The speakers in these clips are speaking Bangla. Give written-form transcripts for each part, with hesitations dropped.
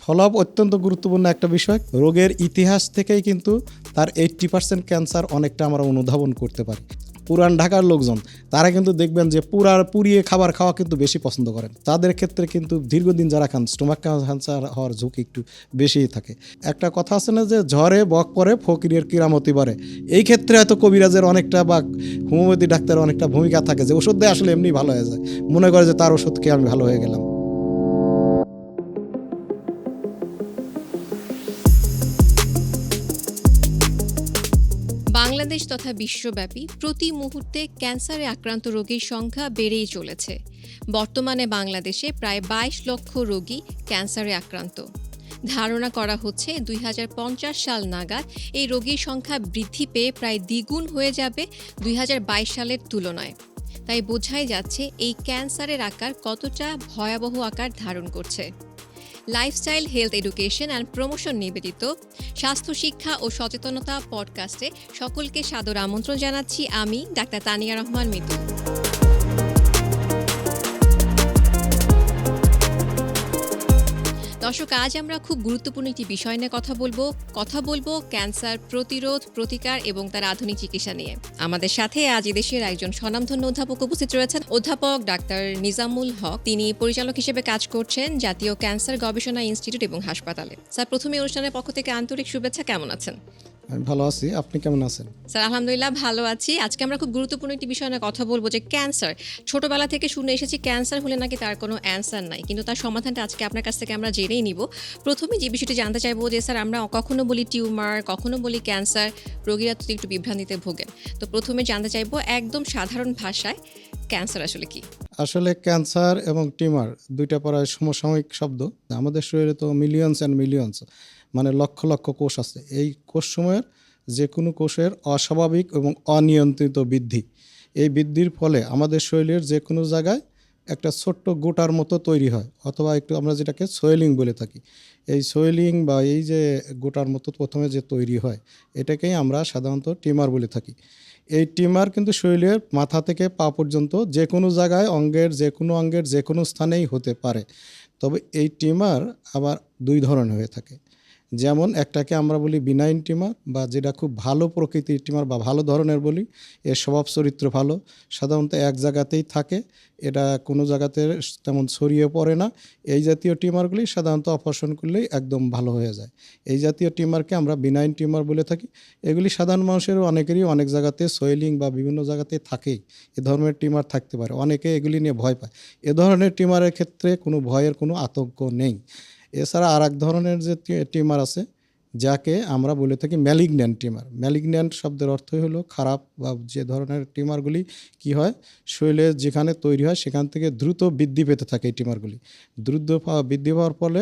ফলোআপ অত্যন্ত গুরুত্বপূর্ণ একটা বিষয়। রোগের ইতিহাস থেকেই কিন্তু তার 80% ক্যান্সার অনেকটা আমরা অনুধাবন করতে পারি। পুরান ঢাকার লোকজন তারা কিন্তু দেখবেন যে পুড়িয়ে খাবার খাওয়া কিন্তু বেশি পছন্দ করেন। তাদের ক্ষেত্রে কিন্তু দীর্ঘদিন যারা খান স্টোমাক ক্যান্সার হওয়ার ঝুঁকি একটু বেশিই থাকে। একটা কথা আছে না যে ঝড়ে বক পড়ে ফকিরের কিরামতি বাড়ে। এই ক্ষেত্রে হয়তো কবিরাজের অনেকটা বা হোমিওপ্যাথি ডাক্তারের অনেকটা ভূমিকা থাকে যে ওষুধ দিয়ে আসলে এমনি ভালো হয়ে যায়, মনে করে যে তার ওষুধ খেয়ে আমি ভালো হয়ে গেলাম। বাংলাদেশ তথা বিশ্বব্যাপী প্রতি মুহূর্তে ক্যান্সারে আক্রান্ত রোগীর সংখ্যা বেড়েই চলেছে। বর্তমানে বাংলাদেশে প্রায় 22 লক্ষ রোগী ক্যান্সারে আক্রান্ত। ধারণা করা হচ্ছে 2050 সাল নাগাদ এই রোগীর সংখ্যা বৃদ্ধি পেয়ে প্রায় দ্বিগুণ হয়ে যাবে 2022 সালের তুলনায়। তাই বোঝাই যাচ্ছে এই ক্যান্সারের আকার কতটা ভয়াবহ আকার ধারণ করছে। Lifestyle health education and promotion নিবেদিত স্বাস্থ্য শিক্ষা ও সচেতনতা পডকাস্টে সকলকে সাদর আমন্ত্রণ জানাচ্ছি আমি ডাক্তার তানিয়া রহমান মিতু। দর্শক, আজ আমরা খুব গুরুত্বপূর্ণ একটি বিষয় নিয়ে কথা বলবো ক্যান্সার প্রতিরোধ, প্রতিকার এবং তার আধুনিক চিকিৎসা নিয়ে। আমাদের সাথে আজ এদেশের একজন স্বনামধন্য অধ্যাপক উপস্থিত রয়েছেন, অধ্যাপক ডাক্তার নিজামুল হক। তিনি পরিচালক হিসেবে কাজ করছেন জাতীয় ক্যান্সার গবেষণা ইনস্টিটিউট এবং হাসপাতালে। স্যার, প্রথমে অনুষ্ঠানের পক্ষ থেকে আন্তরিক শুভেচ্ছা। কেমন আছেন? আমি ভালো আছি, আপনি কেমন আছেন? স্যার, আলহামদুলিল্লাহ ভালো আছি। আজকে আমরা খুব গুরুত্বপূর্ণ একটি বিষয় নিয়ে কথা বলবো যে ক্যান্সার। ছোটবেলা থেকে শুনে এসেছি ক্যান্সার হলে নাকি তার কোনো অ্যান্সার নাই, কিন্তু তার সমাধানটা আজকে আপনার কাছ থেকে আমরা জেনেই নিব। প্রথমে যে বিষয়টি জানতে চাইবো যে স্যার, আমরা কখনো বলি টিউমার, কখনো বলি ক্যান্সার, রোগীরা তো একটু বিভ্রান্তিতে ভোগেন। তো প্রথমে জানতে চাইবো একদম সাধারণ ভাষায় ক্যান্সার আসলে কি? আসলে ক্যান্সার এবং টিউমার দুইটা প্রায় সমসাময়িক শব্দ। আমাদের শরীরে তো মিলিয়নস অ্যান্ড মিলিয়নস, মানে লক্ষ লক্ষ কোষ আছে। এই কোষসমূহের যে কোনো কোষের অস্বাভাবিক এবং অনিয়ন্ত্রিত বৃদ্ধি, এই বৃদ্ধির ফলে আমাদের শরীরের যে কোনো জায়গায় একটা ছোট্ট গোটার মতো তৈরি হয়, অথবা একটু আমরা যেটাকে সোয়েলিং বলে থাকি। এই সোয়েলিং বা এই যে গোটার মতো প্রথমে যে তৈরি হয়, এটাকেই আমরা সাধারণত টিউমার বলে থাকি। এই টিউমার কিন্তু শরীরের মাথা থেকে পা পর্যন্ত যে কোনো জায়গায় অঙ্গের যে কোনো স্থানেই হতে পারে। তবে এই টিউমার আবার দুই ধরনের হয়ে থাকে। যেমন একটাকে আমরা বলি বিনাইন টিউমার, বা যেটা খুব ভালো প্রকৃতির টিউমার বা ভালো ধরনের বলি। এর স্বভাব চরিত্র ভালো, সাধারণত এক জায়গাতেই থাকে, এটা কোনো জায়গাতে তেমন ছড়িয়ে পড়ে না। এই জাতীয় টিউমারগুলি সাধারণত অপারেশন করলেই একদম ভালো হয়ে যায়। এই জাতীয় টিউমারকে আমরা বিনাইন টিউমার বলে থাকি। এগুলি সাধারণ মানুষেরও অনেকেরই অনেক জায়গাতে সোয়েলিং বা বিভিন্ন জায়গাতে থাকেই। এ ধরনের টিউমার থাকতে পারে, অনেকে এগুলি নিয়ে ভয় পায়। এ ধরনের টিউমারের ক্ষেত্রে কোনো ভয়ের কোনো আতঙ্ক নেই। এছাড়া আর এক ধরনের যে টিউমার আছে, যাকে আমরা বলে থাকি ম্যালিগন্যান্ট টিউমার। ম্যালিগন্যান্ট শব্দের অর্থই হলো খারাপ, বা যে ধরনের টিউমারগুলি কি হয়, শরীরে যেখানে তৈরি হয় সেখান থেকে দ্রুত বৃদ্ধি পেতে থাকে। এই টিউমারগুলি দ্রুত বৃদ্ধি পাওয়ার ফলে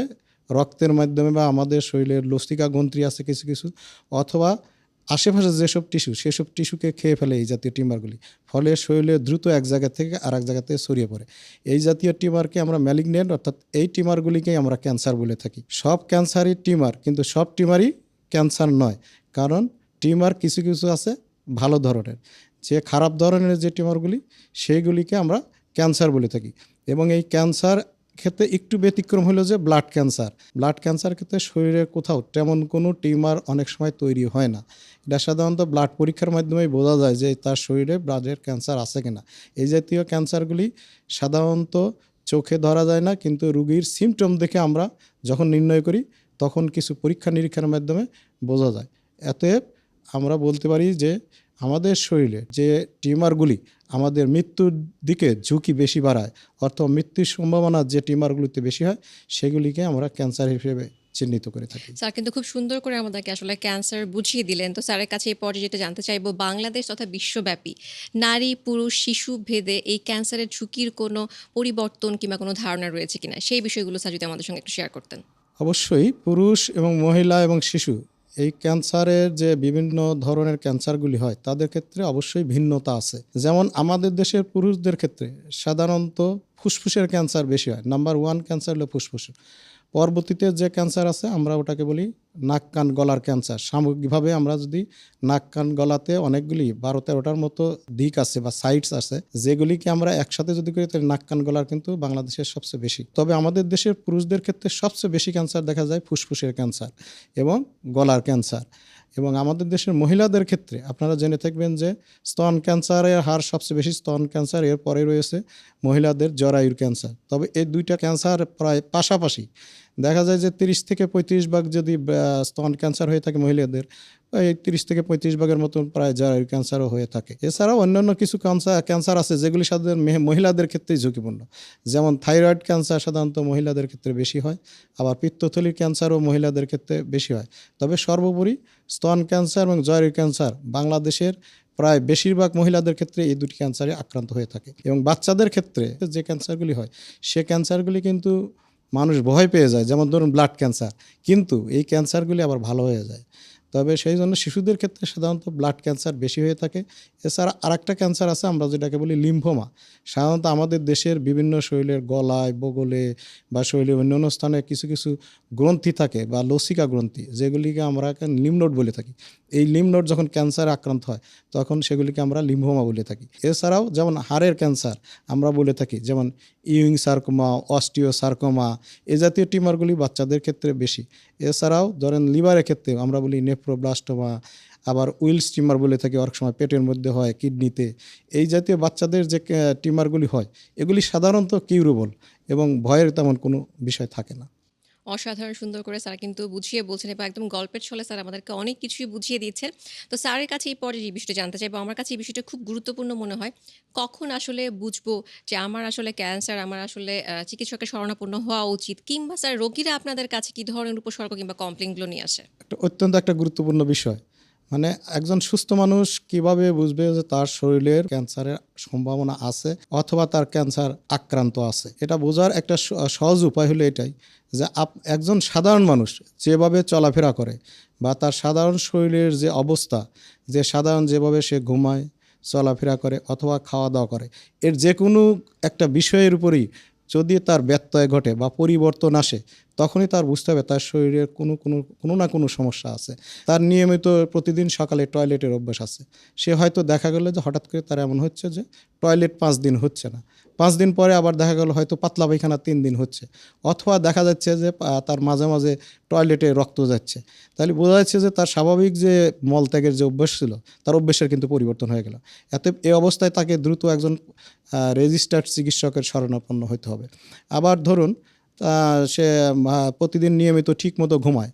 রক্তের মাধ্যমে বা আমাদের শরীরের লসিকা গ্রন্থি আছে কিছু কিছু, অথবা আশেপাশে যেসব টিস্যু সেসব টিস্যুকে খেয়ে ফেলে এই জাতীয় টিউমারগুলি। ফলে শরীরে দ্রুত এক জায়গা থেকে আর এক জায়গাতে ছড়িয়ে পড়ে। এই জাতীয় টিউমারকে আমরা ম্যালিগন্যান্ট, অর্থাৎ এই টিউমারগুলিকেই আমরা ক্যান্সার বলে থাকি। সব ক্যান্সারই টিউমার, কিন্তু সব টিউমারই ক্যান্সার নয়। কারণ টিউমার কিছু কিছু আছে ভালো ধরনের, যে খারাপ ধরনের যে টিউমারগুলি সেইগুলিকে আমরা ক্যান্সার বলে থাকি। এবং এই ক্যান্সার ক্ষেত্রে একটু ব্যতিক্রম হলো যে ব্লাড ক্যান্সার ক্ষেত্রে শরীরে কোথাও তেমন কোনো টিউমার অনেক সময় তৈরি হয় না। এটা সাধারণত ব্লাড পরীক্ষার মাধ্যমেই বোঝা যায় যে তার শরীরে ব্লাডের ক্যান্সার আছে কিনা। এই জাতীয় ক্যান্সারগুলি সাধারণত চোখে ধরা যায় না, কিন্তু রোগীর সিমটম দেখে আমরা যখন নির্ণয় করি তখন কিছু পরীক্ষা নিরীক্ষার মাধ্যমে বোঝা যায়। অতএব আমরা বলতে পারি যে আমাদের শরীরে যে টিউমারগুলি আমাদের মৃত্যুর দিকে ঝুঁকি বেশি বাড়ায়, অর্থাৎ মৃত্যুর সম্ভাবনা যে টিউমারগুলিতে বেশি হয়, সেগুলিকে আমরা ক্যান্সার হিসেবে চিহ্নিত করে থাকি। স্যার কিন্তু খুব সুন্দর করে আমাদেরকে আসলে ক্যান্সার বুঝিয়ে দিলেন। তো স্যারের কাছে এই পর্যায়ে যেটা জানতে চাইবো, বাংলাদেশ তথা বিশ্বব্যাপী নারী পুরুষ শিশু ভেদে এই ক্যান্সারের ঝুঁকির কোনো পরিবর্তন কিংবা কোনো ধারণা রয়েছে কিনা, সেই বিষয়গুলো স্যার যদি আমাদের সঙ্গে একটু শেয়ার করতেন। অবশ্যই পুরুষ এবং মহিলা এবং শিশু এই ক্যান্সারের যে বিভিন্ন ধরনের ক্যান্সারগুলি হয় তাদের ক্ষেত্রে অবশ্যই ভিন্নতা আছে। যেমন আমাদের দেশের পুরুষদের ক্ষেত্রে সাধারণত ফুসফুসের ক্যান্সার বেশি হয়। নাম্বার 1 ক্যান্সার হলো ফুসফুস। পরবর্তীতে যে ক্যান্সার আছে আমরা ওটাকে বলি নাক কান গলার ক্যান্সার। সামগ্রিকভাবে আমরা যদি নাক কান গলাতে অনেকগুলি 12-13টার মতো দিক আছে বা সাইটস আছে, যেগুলিকে আমরা একসাথে যদি করি তাহলে নাক কান গলার কিন্তু বাংলাদেশের সবচেয়ে বেশি। তবে আমাদের দেশের পুরুষদের ক্ষেত্রে সবচেয়ে বেশি ক্যান্সার দেখা যায় ফুসফুসের ক্যান্সার এবং গলার ক্যান্সার। এবং আমাদের দেশের মহিলাদের ক্ষেত্রে আপনারা জেনে থাকবেন যে স্তন ক্যান্সারের হার সবচেয়ে বেশি, স্তন ক্যান্সার, এর পরে রয়েছে মহিলাদের জরায়ুর ক্যান্সার। তবে এই দুইটা ক্যান্সার প্রায় পাশাপাশি। দেখা যায় যে 30-35 ভাগ যদি স্তন ক্যান্সার হয়ে থাকে মহিলাদের, এই 30-35 ভাগের মতন প্রায় জরায়ুর ক্যান্সারও হয়ে থাকে। এছাড়াও অন্যান্য কিছু ক্যান্সার আছে যেগুলি সাধারণত মহিলাদের ক্ষেত্রেই ঝুঁকিপূর্ণ, যেমন থাইরয়েড ক্যান্সার সাধারণত মহিলাদের ক্ষেত্রে বেশি হয়, আবার পিত্তথলির ক্যান্সারও মহিলাদের ক্ষেত্রে বেশি হয়। তবে সর্বোপরি স্তন ক্যান্সার এবং জরায়ুর ক্যান্সার বাংলাদেশের প্রায় বেশিরভাগ মহিলাদের ক্ষেত্রে এই দুটি ক্যান্সারে আক্রান্ত হয়ে থাকে। এবং বাচ্চাদের ক্ষেত্রে যে ক্যান্সারগুলি হয় সে ক্যান্সারগুলি কিন্তু মানুষ ভয় পেয়ে যায়, যেমন ধরুন ব্লাড ক্যান্সার, কিন্তু এই ক্যান্সারগুলি আবার ভালো হয়ে যায়। তবে সেই জন্য শিশুদের ক্ষেত্রে সাধারণত ব্লাড ক্যান্সার বেশি হয়ে থাকে। এছাড়া আরেকটা ক্যান্সার আছে আমরা যেটাকে বলি লিম্ফোমা। সাধারণত আমাদের দেশের বিভিন্ন শরীরের গলায়, বগলে বা শরীরের অন্যান্য স্থানে কিছু কিছু গ্রন্থি থাকে বা লসিকা গ্রন্থি, যেগুলিকে আমরা লিম্ফ নোড বলে থাকি। এই লিম্ফ নোড যখন ক্যান্সারে আক্রান্ত হয় তখন সেগুলিকে আমরা লিম্ফোমা বলে থাকি। এছাড়াও যেমন হাড়ের ক্যান্সার আমরা বলে থাকি, যেমন ইউইং সার্কোমা, অস্টিও সার্কোমা, এ জাতীয় টিউমারগুলি বাচ্চাদের ক্ষেত্রে বেশি। এছাড়াও ধরেন লিভারের ক্ষেত্রে আমরা বলি নেফ্রোব্লাস্টোমা, আবার উইলস টিউমার বলে থাকি, অনেক সময় পেটের মধ্যে হয়, কিডনিতে। এই জাতীয় বাচ্চাদের যে টিউমারগুলি হয় এগুলি সাধারণত কিউরেবল এবং ভয়ের তেমন কোনো বিষয় থাকে না। অসাধারণ সুন্দর করে স্যার কিন্তু বুঝিয়ে বলছেন এবং একদম গল্পের ছলে স্যার আমাদেরকে অনেক কিছুই বুঝিয়ে দিচ্ছেন। তো স্যারের কাছে এই পরে যে বিষয়টা জানতে চাইবো, আমার কাছে এই বিষয়টা খুব গুরুত্বপূর্ণ মনে হয়। কখন আসলে বুঝবো যে আমার আসলে ক্যান্সার, আমার আসলে চিকিৎসকের শরণাপন্ন হওয়া উচিত, কিংবা স্যার রোগীরা আপনাদের কাছে কী ধরনের উপসর্গ কিংবা কমপ্লেইনগুলো নিয়ে আসে? অত্যন্ত একটা গুরুত্বপূর্ণ বিষয়। মানে একজন সুস্থ মানুষ কিভাবে বুঝবে যে তার শরীরের ক্যান্সারের সম্ভাবনা আছে অথবা তার ক্যান্সার আক্রান্ত আছে? এটা বোঝার একটা সহজ উপায় হলো এটাই যে একজন সাধারণ মানুষ যেভাবে চলাফেরা করে বা তার সাধারণ শরীরের যে অবস্থা, যে সাধারণ যেভাবে সে ঘুমায়, চলাফেরা করে অথবা খাওয়া দাওয়া করে, এর যে কোনো একটা বিষয়ের উপরই যদি তার ব্যত্যয় ঘটে বা পরিবর্তন আসে, তখনই তার বুঝতে হবে তার শরীরের কোনো না কোনো সমস্যা আছে। তার নিয়মিত প্রতিদিন সকালে টয়লেটের অভ্যাস আছে। সে হয়তো দেখা গেল যে হঠাৎ করে তার এমন হচ্ছে যে টয়লেট 5 দিন হচ্ছে না, 5 দিন পরে আবার দেখা গেল হয়তো পাতলা পায়খানা 3 দিন হচ্ছে, অথবা দেখা যাচ্ছে যে তার মাঝে মাঝে টয়লেটে রক্ত যাচ্ছে। তাহলে বোঝা যাচ্ছে যে তার স্বাভাবিক যে মলত্যাগের যে অভ্যাস ছিল তার অভ্যাসের কিন্তু পরিবর্তন হয়ে গেল। এই অবস্থায় তাকে দ্রুত একজন রেজিস্টার্ড চিকিৎসকের শরণাপন্ন হতে হবে। আবার ধরুন সে প্রতিদিন নিয়মিত ঠিকমতো ঘুমায়,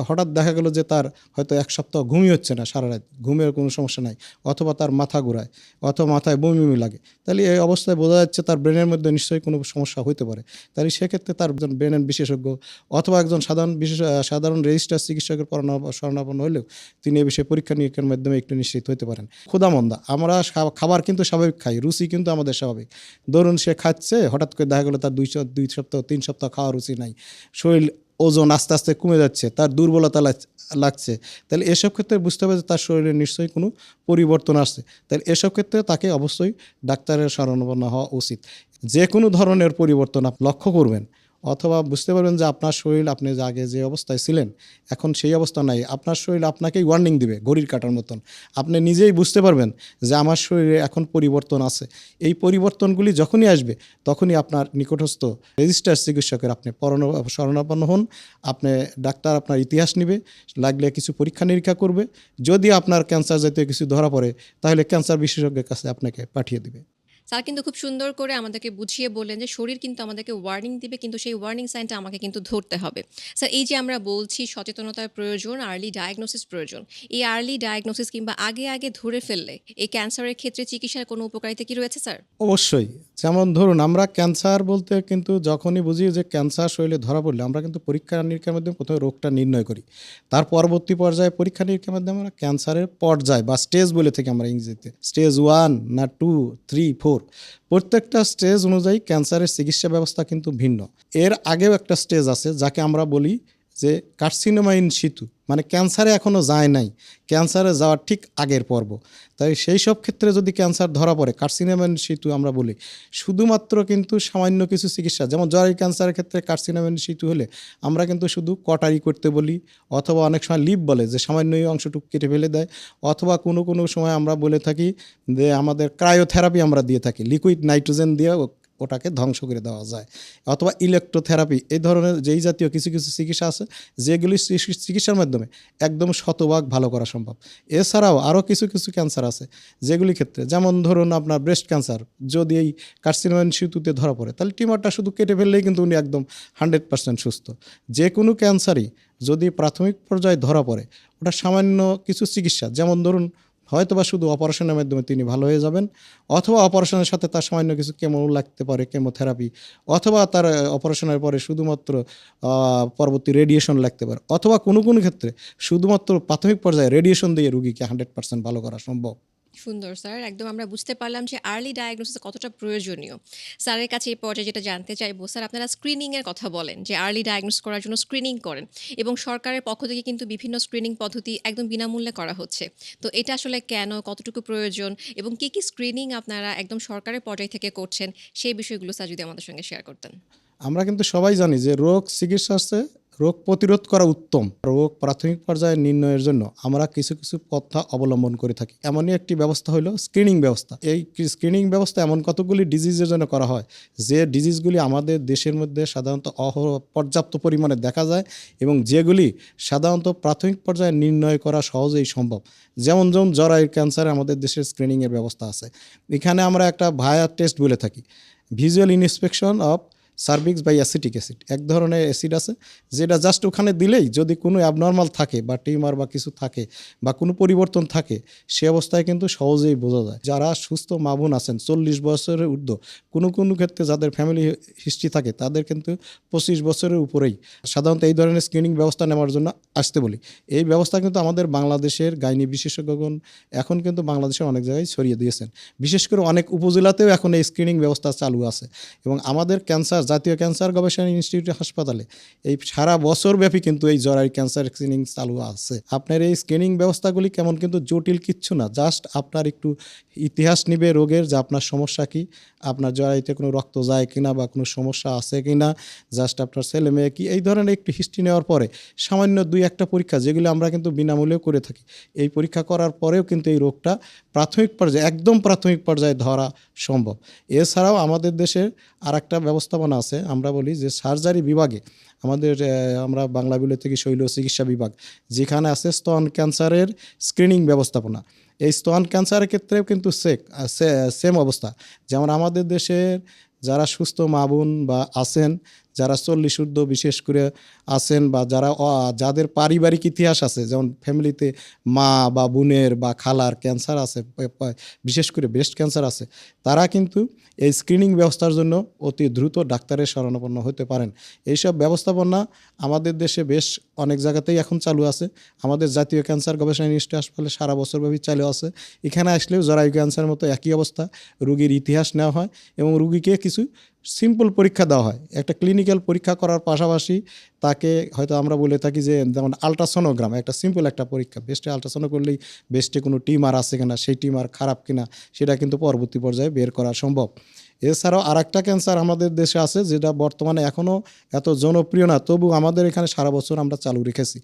হঠাৎ দেখা গেল যে তার হয়তো 1 সপ্তাহ ঘুমই হচ্ছে না, সারা রাত ঘুমের কোনো সমস্যা নাই, অথবা তার মাথা ঘোরায় অথবা মাথায় বমি বমি লাগে, তাহলে এই অবস্থায় বোঝা যাচ্ছে তার ব্রেনের মধ্যে নিশ্চয়ই কোনো সমস্যা হতে পারে। তাহলে সেক্ষেত্রে তার একজন ব্রেনের বিশেষজ্ঞ অথবা একজন সাধারণ রেজিস্টার চিকিৎসকের শরণাপন্ন হলেও তিনি এ বিষয়ে পরীক্ষা নিরীক্ষার মাধ্যমে একটু নিশ্চিত হতে পারেন। ক্ষুধামন্দা, আমরা খাবার কিন্তু স্বাভাবিক খাই, রুচি কিন্তু আমাদের স্বাভাবিক। ধরুন সে খাচ্ছে, হঠাৎ করে দেখা গেলো তার 2 সপ্তাহ 3 সপ্তাহ খাওয়া রুচি নাই, শরীর ওজন আস্তে আস্তে কমে যাচ্ছে, তার দুর্বলতা লাগছে, তাহলে এসব ক্ষেত্রে বুঝতে হবে যে তার শরীরে নিশ্চয়ই কোনো পরিবর্তন আসছে। তাহলে এসব ক্ষেত্রে তাকে অবশ্যই ডাক্তারের শরণাপন্ন হওয়া উচিত। যে কোনো ধরনের পরিবর্তন আপনি লক্ষ্য করবেন অথবা বুঝতে পারবেন যে আপনার শরীর, আপনি যে আগে যে অবস্থায় ছিলেন এখন সেই অবস্থা নাই, আপনার শরীর আপনাকেই ওয়ার্নিং দিবে ঘড়ির কাঁটার মতন। আপনি নিজেই বুঝতে পারবেন যে আমার শরীরে এখন পরিবর্তন আছে। এই পরিবর্তনগুলি যখনই আসবে তখনই আপনার নিকটস্থ রেজিস্টার চিকিৎসকের আপনি শরণাপন্ন হন। আপনি ডাক্তার আপনার ইতিহাস নেবে, লাগলে কিছু পরীক্ষা নিরীক্ষা করবে। যদি আপনার ক্যান্সার জাতীয় কিছু ধরা পড়ে তাহলে ক্যান্সার বিশেষজ্ঞের কাছে আপনাকে পাঠিয়ে দিবে। স্যার কিন্তু খুব সুন্দর করে আমাদেরকে বুঝিয়ে বললেন যে শরীর কিন্তু আমাদেরকে ওয়ার্নিং দিবে, কিন্তু সেই ওয়ার্নিং সাইনটা আমাকে কিন্তু ধরতে হবে। স্যার এই যে আমরা বলছি সচেতনতার প্রয়োজন, আর্লি ডায়াগনোসিস প্রয়োজন, এই আর্লি ডায়াগনোসিস কিংবা আগে আগে ধরে ফেললে এই ক্যান্সারের ক্ষেত্রে চিকিৎসার কোনো উপকারিতা কি রয়েছে স্যার? অবশ্যই। যেমন ধরুন আমরা ক্যান্সার বলতে কিন্তু যখনই বুঝি যে ক্যান্সার শরীরে ধরা পড়লে আমরা কিন্তু পরীক্ষা নিরীক্ষার মাধ্যমে প্রথমে রোগটা নির্ণয় করি। তার পরবর্তী পর্যায়ে পরীক্ষা নিরীক্ষার মাধ্যমে আমরা ক্যান্সারের পর্যায় বা স্টেজ বলে থাকি আমরা ইংরেজিতে, স্টেজ 1 না 2, 3, 4, প্রত্যেকটা স্টেজ অনুযায়ী ক্যান্সারের চিকিৎসা ব্যবস্থা কিন্তু ভিন্ন। এর আগেও একটা স্টেজ আছে যাকে আমরা বলি যে কার্সিনোমা ইন সিতু, মানে ক্যান্সারে এখনও যায় নাই, ক্যান্সারে যাওয়ার ঠিক আগের পর্ব। তাই সেই সব ক্ষেত্রে যদি ক্যান্সার ধরা পড়ে, কার্সিনোমা ইন সিতু আমরা বলি, শুধুমাত্র কিন্তু সামান্য কিছু চিকিৎসা, যেমন জরায়ু ক্যান্সারের ক্ষেত্রে কার্সিনোমা ইন সিতু হলে আমরা কিন্তু শুধু কটারি করতে বলি, অথবা অনেক সময় লিপ বলে যে সামান্য এই অংশটুকু কেটে ফেলে দেয়, অথবা কোনো কোনো সময় আমরা বলে থাকি যে আমাদের ক্রায়োথেরাপি আমরা দিয়ে থাকি, লিকুইড নাইট্রোজেন দিয়ে ওটাকে ধ্বংস করে দেওয়া যায়, অথবা ইলেকট্রোথেরাপি, এই ধরনের যেই জাতীয় কিছু কিছু চিকিৎসা আছে যেগুলি চিকিৎসার মাধ্যমে একদম শতভাগ ভালো করা সম্ভব। এছাড়াও আরও কিছু কিছু ক্যান্সার আছে যেগুলি ক্ষেত্রে, যেমন ধরুন আপনার ব্রেস্ট ক্যান্সার যদি এই কার্সিনোমা ইন সিতুতে ধরা পড়ে, তাহলে টিউমারটা শুধু কেটে ফেললেই কিন্তু উনি একদম 100% সুস্থ। যে কোনো ক্যান্সারই যদি প্রাথমিক পর্যায়ে ধরা পড়ে, ওটা সামান্য কিছু চিকিৎসা, যেমন ধরুন হয়তোবা শুধু অপারেশনের মাধ্যমে তিনি ভালো হয়ে যাবেন, অথবা অপারেশনের সাথে তার সামান্য কিছু কেমো লাগতে পারে, কেমোথেরাপি, অথবা তার অপারেশনের পরে শুধুমাত্র পরবর্তী রেডিয়েশন লাগতে পারে, অথবা কোনো কোনো ক্ষেত্রে শুধুমাত্র প্রাথমিক পর্যায়ে রেডিয়েশন দিয়ে রুগীকে 100% ভালো করা সম্ভব। সুন্দর স্যার, একদম আমরা বুঝতে পারলাম যে আর্লি ডায়াগনোসিস কতটা প্রয়োজনীয়। স্যারের কাছে এই পর্যায়ে যেটা জানতে চাইবো, স্যার আপনারা স্ক্রিনিংয়ের কথা বলেন যে আর্লি ডায়াগনোস করার জন্য স্ক্রিনিং করেন, এবং সরকারের পক্ষ থেকে কিন্তু বিভিন্ন স্ক্রিনিং পদ্ধতি একদম বিনামূল্যে করা হচ্ছে। তো এটা আসলে কেন, কতটুকু প্রয়োজন, এবং কী কী স্ক্রিনিং আপনারা একদম সরকারের পর্যায় থেকে করছেন, সেই বিষয়গুলো স্যার যদি আমাদের সঙ্গে শেয়ার করতেন। আমরা কিন্তু সবাই জানি যে রোগ চিকিৎসা আছে, রোগ প্রতিরোধ করা উত্তম। রোগ প্রাথমিক পর্যায়ে নির্ণয়ের জন্য আমরা কিছু কিছু পন্থা অবলম্বন করে থাকি। এমনই একটি ব্যবস্থা হলো স্ক্রিনিং ব্যবস্থা। এই স্ক্রিনিং ব্যবস্থা এমন কতগুলি ডিজিজের জন্য করা হয় যে ডিজিজগুলি আমাদের দেশের মধ্যে সাধারণত পর্যাপ্ত পরিমাণে দেখা যায়, এবং যেগুলি সাধারণত প্রাথমিক পর্যায়ে নির্ণয় করা সহজেই সম্ভব। যেমন জরায়ুর ক্যান্সারে আমাদের দেশের স্ক্রিনিংয়ের ব্যবস্থা আছে। এখানে আমরা একটা ভায়া টেস্ট বলে থাকি, visual inspection of cervix by acetic acid, এক ধরনের অ্যাসিড আছে যেটা জাস্ট ওখানে দিলেই যদি কোনো অ্যাবনর্মাল থাকে বা টিউমার বা কিছু থাকে বা কোনো পরিবর্তন থাকে, সে অবস্থায় কিন্তু সহজেই বোঝা যায়। যারা সুস্থ মা বোন আছেন 40 বছরের ঊর্ধ্ব, কোনো কোনো ক্ষেত্রে যাদের ফ্যামিলি হিস্ট্রি থাকে তাদের কিন্তু 25 বছরের উপরেই সাধারণত এই ধরনের স্ক্রিনিং ব্যবস্থা নেওয়ার জন্য আসতে বলি। এই ব্যবস্থা কিন্তু আমাদের বাংলাদেশের গাইনি বিশেষজ্ঞগণ এখন কিন্তু বাংলাদেশের অনেক জায়গায় ছড়িয়ে দিয়েছেন, বিশেষ করে অনেক উপজেলাতেও এখন এই স্ক্রিনিং ব্যবস্থা চালু আছে। এবং আমাদের জাতীয় ক্যান্সার গবেষণা ইনস্টিটিউট হাসপাতালে এই সারা বছর ব্যাপী কিন্তু এই জরায়ু ক্যান্সার স্ক্রিনিং চালু আছে। আপনার এই স্ক্রিনিং ব্যবস্থাগুলি কেমন কিন্তু জটিল কিচ্ছু না, জাস্ট আপনার একটু ইতিহাস নিবে রোগের, যে আপনার সমস্যা কি, আপনার জরায়ুতে কোনো রক্ত যায় কিনা বা কোনো সমস্যা আছে কিনা, জাস্ট আপনার ছেলে মেয়ে কি, এই ধরনের একটু হিস্ট্রি নেওয়ার পরে সামান্য 2-1টা পরীক্ষা যেগুলো আমরা কিন্তু বিনামূল্যে করে থাকি, এই পরীক্ষা করার পরেও কিন্তু এই রোগটা প্রাথমিক পর্যায়ে একদম প্রাথমিক পর্যায়ে ধরা সম্ভব। এছাড়াও আমাদের দেশের আর একটা ব্যবস্থাপনা আছে, আমরা বলি যে সার্জারি বিভাগে আমাদের আমরা বাংলা বিলে থেকে শৈল চিকিৎসা বিভাগ, যেখানে আছে স্তন ক্যান্সারের স্ক্রিনিং ব্যবস্থাপনা। এই স্তন ক্যান্সারের ক্ষেত্রেও কিন্তু সেম অবস্থা। যেমন আমাদের দেশের যারা সুস্থ মা বোন বা আছেন, যারা 40 ঊর্ধ্ব বিশেষ করে আছেন, বা যাদের পারিবারিক ইতিহাস আছে, যেমন ফ্যামিলিতে মা বা বোনের বা খালার ক্যান্সার আছে, বিশেষ করে ব্রেস্ট ক্যান্সার আছে, তারা কিন্তু এই স্ক্রিনিং ব্যবস্থার জন্য অতি দ্রুত ডাক্তারের শরণাপন্ন হতে পারেন। এইসব ব্যবস্থাপনা আমাদের দেশে বেশ অনেক জায়গাতেই এখন চালু আছে। আমাদের জাতীয় ক্যান্সার গবেষণা ইনস্টিটিউট হাসপাতালে সারা বছরব্যাপী চালু আছে। এখানে আসলেও জরায়ু ক্যান্সারের মতো একই অবস্থা, রুগীর ইতিহাস নেওয়া হয় এবং রুগীকে কিছু সিম্পল পরীক্ষা দেওয়া হয়। একটা ক্লিনিক্যাল পরীক্ষা করার পাশাপাশি তাকে হয়তো আমরা বলে থাকি যে যেমন আলট্রাসোনোগ্রাম, একটা সিম্পল একটা পরীক্ষা, বেস্টে আলট্রাসোনো করলেই বেস্টে কোনো টিউমার আছে কিনা, সেই টিউমার খারাপ কিনা সেটা কিন্তু পরবর্তী পর্যায়ে বের করা সম্ভব। এছাড়াও আরেকটা ক্যান্সার আমাদের দেশে আছে যেটা বর্তমানে এখনও এত জনপ্রিয় না, তবু আমাদের এখানে সারা বছর আমরা চালু রেখেছি।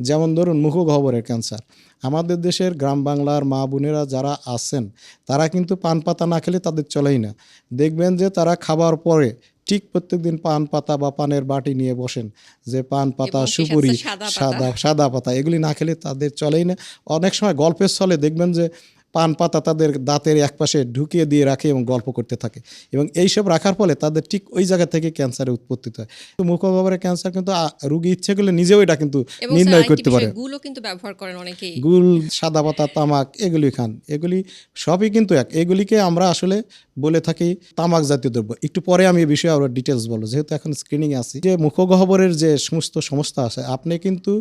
যেমন ধরুন মুখগহ্বরের ক্যান্সার। আমাদের দেশের গ্রাম বাংলার মা বোনেরা যারা আছেন তারা কিন্তু পান পাতা না খেলে তাদের চলেই না। দেখবেন যে তারা খাবার পরে ঠিক প্রত্যেকদিন পান পাতা বা পানের বাটি নিয়ে বসেন, যে পান পাতা, এবং সেই সুপুরি, সাথে সাদা পাতা এগুলি না খেলে তাদের চলেই না। অনেক সময় গল্পের ছলে দেখবেন যে পান পাতা তাদের দাঁতের একপাশে ঢুকিয়ে দিয়ে রাখে এবং গল্প করতে থাকে, এবং এইসব রাখার ফলে তাদের ঠিক ওই জায়গা থেকে ক্যান্সারের উৎপত্তি হয়। তো মুখগহ্বরের ক্যান্সার কিন্তু রুগী ইচ্ছে করলে নিজেও এটা কিন্তু এবং নির্ণয় করতে পারে। গুলো কিন্তু ব্যবহার করেন অনেকেই, গুল, সাদা পাতা, তামাক এগুলি খান, এগুলি সবই কিন্তু এক। এগুলিকে আমরা আসলে বলে থাকি তামাক জাতীয় দ্রব্য। একটু পরে আমি এই বিষয়ে আরও ডিটেলস বলবো, যেহেতু এখন স্ক্রিনিংয়ে আছি। যে মুখগহ্বরের যে সমস্ত সমস্যা আছে, আপনি কিন্তু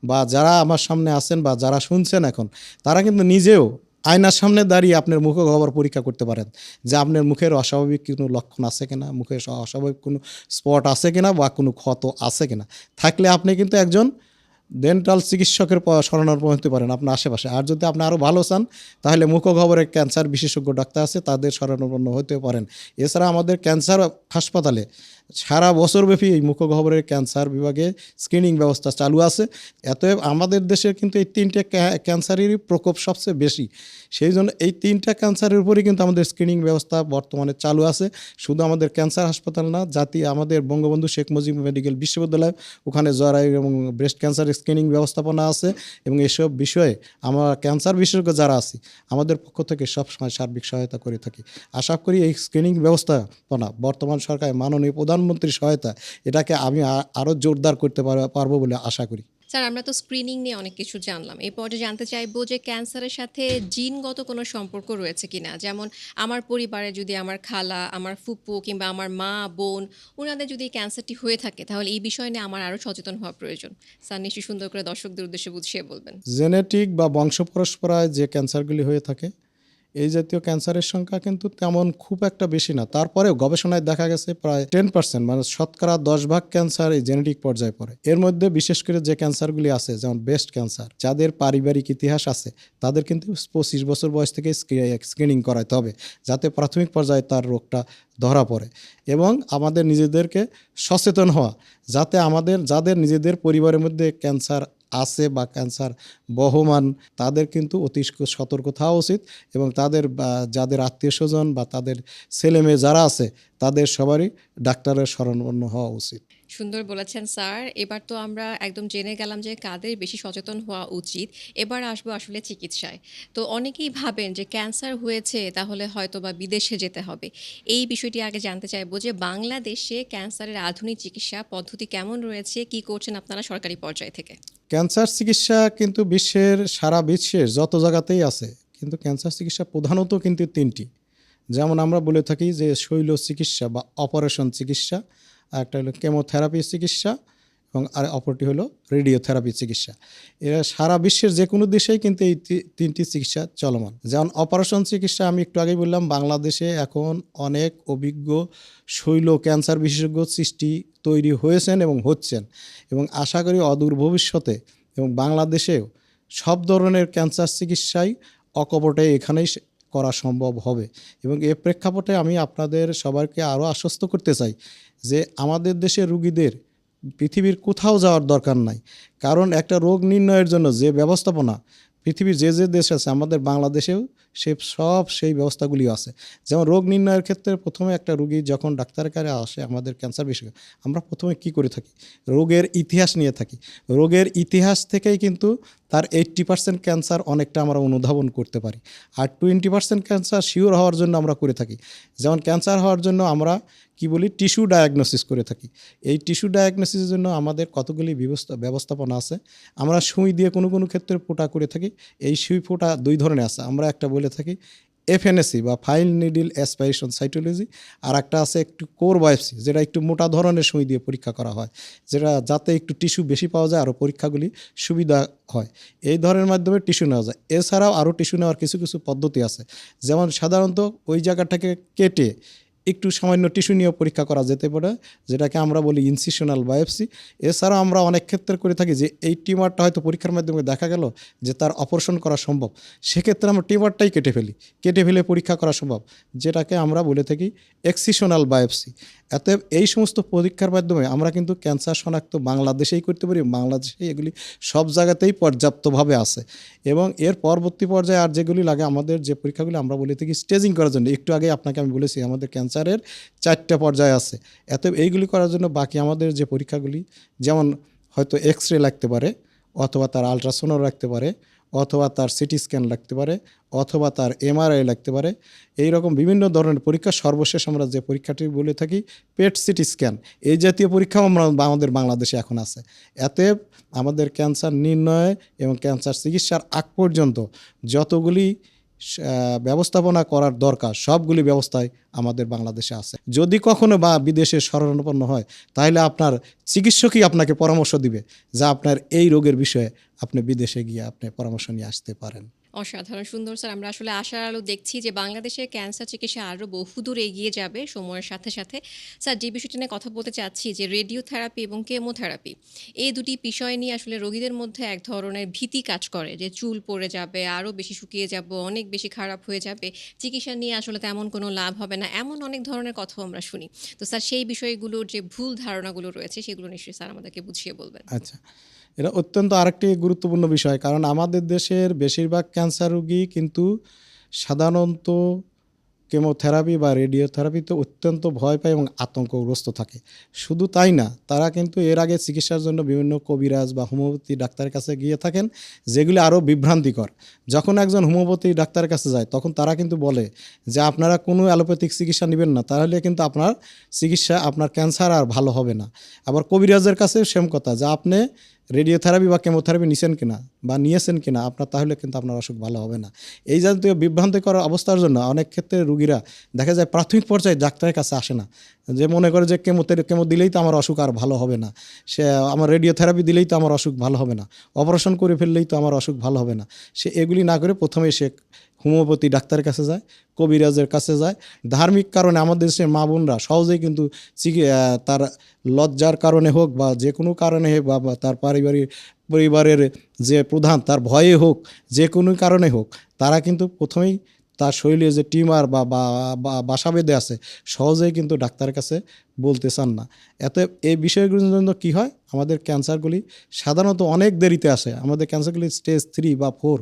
বা যারা আমার সামনে আছেন বা যারা শুনছেন এখন, তারা কিন্তু নিজেও আয়নার সামনে দাঁড়িয়ে আপনার মুখগহ্বর পরীক্ষা করতে পারেন যে আপনার মুখের অস্বাভাবিক কোনো লক্ষণ আছে কিনা, মুখের অস্বাভাবিক কোনো স্পট আছে কিনা বা কোনো ক্ষত আছে কিনা। থাকলে আপনি কিন্তু একজন ডেন্টাল চিকিৎসকের শরণাপন্ন হতে পারেন আপনার আশেপাশে। আর যদি আপনি আরও ভালো চান তাহলে মুখগহ্বরের ক্যান্সার বিশেষজ্ঞ ডাক্তার আছে, তাদের শরণাপন্ন হতে পারেন। এছাড়া আমাদের ক্যান্সার হাসপাতালে সারা বছরব্যাপী এই মুখগহ্বরের ক্যান্সার বিভাগে স্ক্রিনিং ব্যবস্থা চালু আছে। এতএব আমাদের দেশের কিন্তু এই তিনটে ক্যান্সারেরই প্রকোপ সবচেয়ে বেশি। সেই জন্য এই তিনটা ক্যান্সারের উপরেই কিন্তু আমাদের স্ক্রিনিং ব্যবস্থা বর্তমানে চালু আছে। শুধু আমাদের ক্যান্সার হাসপাতাল না, আমাদের বঙ্গবন্ধু শেখ মুজিব মেডিকেল বিশ্ববিদ্যালয়, ওখানে জরায়ু এবং ব্রেস্ট ক্যান্সার স্ক্রিনিং ব্যবস্থাপনা আছে। এবং এসব বিষয়ে আমরা ক্যান্সার বিশেষজ্ঞ যারা আছি আমাদের পক্ষ থেকে সবসময় সার্বিক সহায়তা করে থাকি। আশা করি এই স্ক্রিনিং ব্যবস্থাপনা বর্তমান সরকারের মাননীয় প্রধানমন্ত্রীর সহায়তা এটাকে আমি আরও জোরদার করতে পারবো বলে আশা করি। স্যার, আমরা তো স্ক্রিনিং নিয়ে অনেক কিছু জানলাম। এই পর্যায়ে জানতে চাইবো যে ক্যান্সারের সাথে জিনগত কোনো সম্পর্ক রয়েছে কিনা। যেমন আমার পরিবারে যদি আমার খালা, আমার ফুপু কিংবা আমার মা, বোন ওনাদের যদি এই ক্যান্সারটি হয়ে থাকে তাহলে এই বিষয় নিয়ে আমার আরও সচেতন হওয়া প্রয়োজন। স্যার নিশ্চয়ই সুন্দর করে দর্শকদের উদ্দেশ্যে বুঝিয়ে বলবেন। জেনেটিক বা বংশ পরম্পরায় যে ক্যান্সারগুলি হয়ে থাকে এই জাতীয় ক্যান্সারের সংখ্যা কিন্তু তেমন খুব একটা বেশি না। তারপরেও গবেষণায় দেখা গেছে প্রায় 10%, মানে শতকরা 10 ভাগ ক্যান্সার এই জেনেটিক পর্যায়ে পড়ে। এর মধ্যে বিশেষ করে যে ক্যান্সারগুলি আছে যেমন ব্রেস্ট ক্যান্সার, যাদের পারিবারিক ইতিহাস আছে তাদের কিন্তু 25 বছর বয়স থেকে স্ক্রিনিং করাতে হবে যাতে প্রাথমিক পর্যায়ে তার রোগটা ধরা পড়ে। এবং আমাদের নিজেদেরকে সচেতন হওয়া যাতে যাদের নিজেদের পরিবারের মধ্যে ক্যান্সার আছে বা ক্যান্সার বহমান তাদের কিন্তু অতি সতর্ক থাকা উচিত। এবং তাদের যাদের আত্মীয় স্বজন বা তাদের ছেলে মেয়ে যারা আছে তাদের সবারই ডাক্তারের শরণাপন্ন হওয়া উচিত। সুন্দর বলেছেন স্যার। এবার তো আমরা একদম জেনে গেলাম যে কাদের বেশি সচেতন হওয়া উচিত। এবার আসবো আসলে চিকিৎসায়। তো অনেকেই ভাবেন যে ক্যান্সার হয়েছে তাহলে হয়তো বা বিদেশে যেতে হবে। এই বিষয়টি আগে জানতে চাইবো যে বাংলাদেশে ক্যান্সারের আধুনিক চিকিৎসা পদ্ধতি কেমন রয়েছে, কি করছেন আপনারা সরকারি পর্যায় থেকে? ক্যান্সার চিকিৎসা কিন্তু সারা বিশ্বের যত জায়গাতেই আছে, কিন্তু ক্যান্সার চিকিৎসা প্রধানত কিন্তু তিনটি। যেমন আমরা বলে থাকি যে শৈল চিকিৎসা বা অপারেশন চিকিৎসা, আর একটা হলো কেমোথেরাপি চিকিৎসা এবং আর অপরটি হলো রেডিওথেরাপি চিকিৎসা। এরা সারা বিশ্বের যে কোনো দেশেই কিন্তু এই তিনটি চিকিৎসা চলমান। যেমন অপারেশন চিকিৎসা আমি একটু আগেই বললাম, বাংলাদেশে এখন অনেক অভিজ্ঞ শৈল ক্যান্সার বিশেষজ্ঞ তৈরি হয়েছেন এবং হচ্ছেন। এবং আশা করি অদূর ভবিষ্যতে এবং বাংলাদেশেও সব ধরনের ক্যান্সার চিকিৎসাই অকপটে এখানেই করা সম্ভব হবে। এবং এ প্রেক্ষাপটে আমি আপনাদের সবাইকে আরও আশ্বস্ত করতে চাই যে আমাদের দেশের রুগীদের পৃথিবীর কোথাও যাওয়ার দরকার নাই। কারণ একটা রোগ নির্ণয়ের জন্য যে ব্যবস্থাপনা পৃথিবীর যে দেশ আছে আমাদের বাংলাদেশেও সেই ব্যবস্থাগুলি আছে। যেমন রোগ নির্ণয়ের ক্ষেত্রে প্রথমে একটা রুগী যখন ডাক্তারের কাছে আসে আমাদের ক্যান্সার বিশেষজ্ঞ, আমরা প্রথমে কি করে থাকি, রোগের ইতিহাস নিয়ে থাকি। রোগের ইতিহাস থেকেই কিন্তু তার 80% ক্যান্সার অনেকটা আমরা অনুধাবন করতে পারি। আর 20% ক্যান্সার শিওর হওয়ার জন্য আমরা করে থাকি। যেমন ক্যান্সার হওয়ার জন্য আমরা কি বলি, টিস্যু ডায়াগনোসিস করে থাকি। এই টিস্যু ডায়াগনোসিসের জন্য আমাদের কতগুলি ব্যবস্থাপনা আছে। আমরা সুই দিয়ে কোনো কোনো ক্ষেত্রে ফোঁটা করে থাকি। এই সুই ফোঁটা দুই ধরনের আছে। আমরা একটা বলে থাকি এফএনএসি বা ফাইল নিডল অ্যাসপাইরেশন সাইটোলজি, আর একটা আছে একটু কোর বায়োপসি, যেটা একটু মোটা ধরনের সুই দিয়ে পরীক্ষা করা হয়, যেটা যাতে একটু টিস্যু বেশি পাওয়া যায় আরও পরীক্ষাগুলি সুবিধা হয়। এই ধরনের মাধ্যমে টিস্যু নেওয়া যায়। এছাড়াও আরও টিস্যু নেওয়ার কিছু কিছু পদ্ধতি আছে। যেমন সাধারণত ওই জায়গাটাকে কেটে একটু সামান্য টিস্যু নিয়ে পরীক্ষা করা যেতে পারে, যেটাকে আমরা বলি ইনসিশনাল বায়োপসি। এছাড়া আমরা অনেক ক্ষেত্রে করে থাকি যে এই টিউমারটা হয়তো পরীক্ষার মাধ্যমে দেখা গেল যে তার অপারেশন করা সম্ভব, সেক্ষেত্রে আমরা টিউমারটাই কেটে ফেলে পরীক্ষা করা সম্ভব, যেটাকে আমরা বলে থাকি এক্সিশনাল বায়োপসি। এই সমস্ত পরীক্ষার মাধ্যমে আমরা কিন্তু ক্যান্সার শনাক্ত বাংলাদেশেই করতে পারি। বাংলাদেশেই এগুলি সব জায়গাতেই পর্যাপ্তভাবে আছে। এবং এর পরবর্তী পর্যায়ে আর যেগুলি লাগে আমাদের যে পরীক্ষাগুলি আমরা বলে থাকি স্টেজিং করার জন্য। একটু আগে আপনাকে আমি বলেছি আমাদের ক্যান্সারের 4টা পর্যায় আছে। এইগুলি করার জন্য বাকি আমাদের যে পরীক্ষাগুলি, যেমন হয়তো এক্স রে লাগতে পারে, অথবা তার আলট্রাসোনো লাগতে পারে, অথবা তার সিটি স্ক্যান লাগতে পারে, অথবা তার এমআরআই লাগতে পারে। এই রকম বিভিন্ন ধরনের পরীক্ষা। সর্বশেষ আমরা যে পরীক্ষাটি বলে থাকি পেট সিটি স্ক্যান, এই জাতীয় পরীক্ষাও আমাদের বাংলাদেশে এখন আছে। আমাদের ক্যান্সার নির্ণয় এবং ক্যান্সার চিকিৎসার আগ পর্যন্ত যতগুলি ব্যবস্থাপনা করার দরকার সবগুলি ব্যবস্থাই আমাদের বাংলাদেশে আছে। যদি কখনো বা বিদেশে শরণাপন্ন হয় তাহলে আপনার চিকিৎসকই আপনাকে পরামর্শ দিবে যা আপনার এই রোগের বিষয়ে আপনি বিদেশে গিয়ে আপনি পরামর্শ নিয়ে আসতে পারেন। অসাধারণ সুন্দর স্যার। আমরা আসলে আশার আলো দেখছি যে বাংলাদেশের ক্যান্সার চিকিৎসা আরও বহুদূর এগিয়ে যাবে সময়ের সাথে সাথে। স্যার, যে বিষয়টি নিয়ে কথা বলতে চাচ্ছি যে রেডিওথেরাপি এবং কেমোথেরাপি, এই দুটি বিষয় নিয়ে আসলে রোগীদের মধ্যে এক ধরনের ভীতি কাজ করে যে চুল পড়ে যাবে, আরও বেশি শুকিয়ে যাব, অনেক বেশি খারাপ হয়ে যাবে, চিকিৎসা নিয়ে আসলে তেমন কোনো লাভ হবে না, এমন অনেক ধরনের কথাও আমরা শুনি। তো স্যার, সেই বিষয়গুলোর যে ভুল ধারণাগুলো রয়েছে সেগুলো নিশ্চয়ই স্যার আমাদেরকে বুঝিয়ে বলবেন। আচ্ছা, এটা অত্যন্ত আরেকটি গুরুত্বপূর্ণ বিষয়, কারণ আমাদের দেশের বেশিরভাগ ক্যান্সার রোগী কিন্তু সাধারণত কেমোথেরাপি বা রেডিওথেরাপিতে অত্যন্ত ভয় পায় এবং আতঙ্কগ্রস্ত থাকে। শুধু তাই না, তারা কিন্তু এর আগে চিকিৎসার জন্য বিভিন্ন কবিরাজ বা হোমিওপ্যাথি ডাক্তারের কাছে গিয়ে থাকেন, যেগুলি আরও বিভ্রান্তিকর। যখন একজন হোমিওপ্যাথি ডাক্তারের কাছে যায়, তখন তারা কিন্তু বলে যে আপনারা কোনো অ্যালোপ্যাথিক চিকিৎসা নেবেন না, তাহলে কিন্তু আপনার চিকিৎসা, আপনার ক্যান্সার আর ভালো হবে না। আবার কবিরাজের কাছেও সেম কথা, যে আপনি রেডিওথেরাপি বা কেমোথেরাপি নিছেন কিনা বা নিয়েছেন কিনা, আপনার তাহলে কিন্তু আপনার অসুখ ভালো হবে না। এই জাতীয় বিভ্রান্তিকর অবস্থার জন্য অনেক ক্ষেত্রে রুগীরা দেখা যায় প্রাথমিক পর্যায়ে ডাক্তারের কাছে আসে না, যে মনে করে যে কেমো দিলেই তো আমার অসুখ আর ভালো হবে না, সে আমার রেডিওথেরাপি দিলেই তো আমার অসুখ ভালো হবে না, অপারেশন করে ফেললেই তো আমার অসুখ ভালো হবে না। সে এগুলি না করে প্রথমে সে হোমিওপ্যাথি ডাক্তারের কাছে যায়, কবিরাজের কাছে যায়। ধার্মিক কারণে আমাদের দেশের মা বোনরা সহজেই কিন্তু তার লজ্জার কারণে হোক বা যে কোনো কারণে হোক বা তার পরিবারের যে প্রধান তার ভয়ে হোক, যে কোনো কারণে হোক, তারা কিন্তু প্রথমেই তার শরীরে যে টিউমার বা বাসা বেঁধে আছে, সহজেই কিন্তু ডাক্তারের কাছে বলতে চান না। এতে এই বিষয়গুলোর জন্য কী হয়, আমাদের ক্যান্সারগুলি সাধারণত অনেক দেরিতে আসে। আমাদের ক্যান্সারগুলি স্টেজ 3 বা 4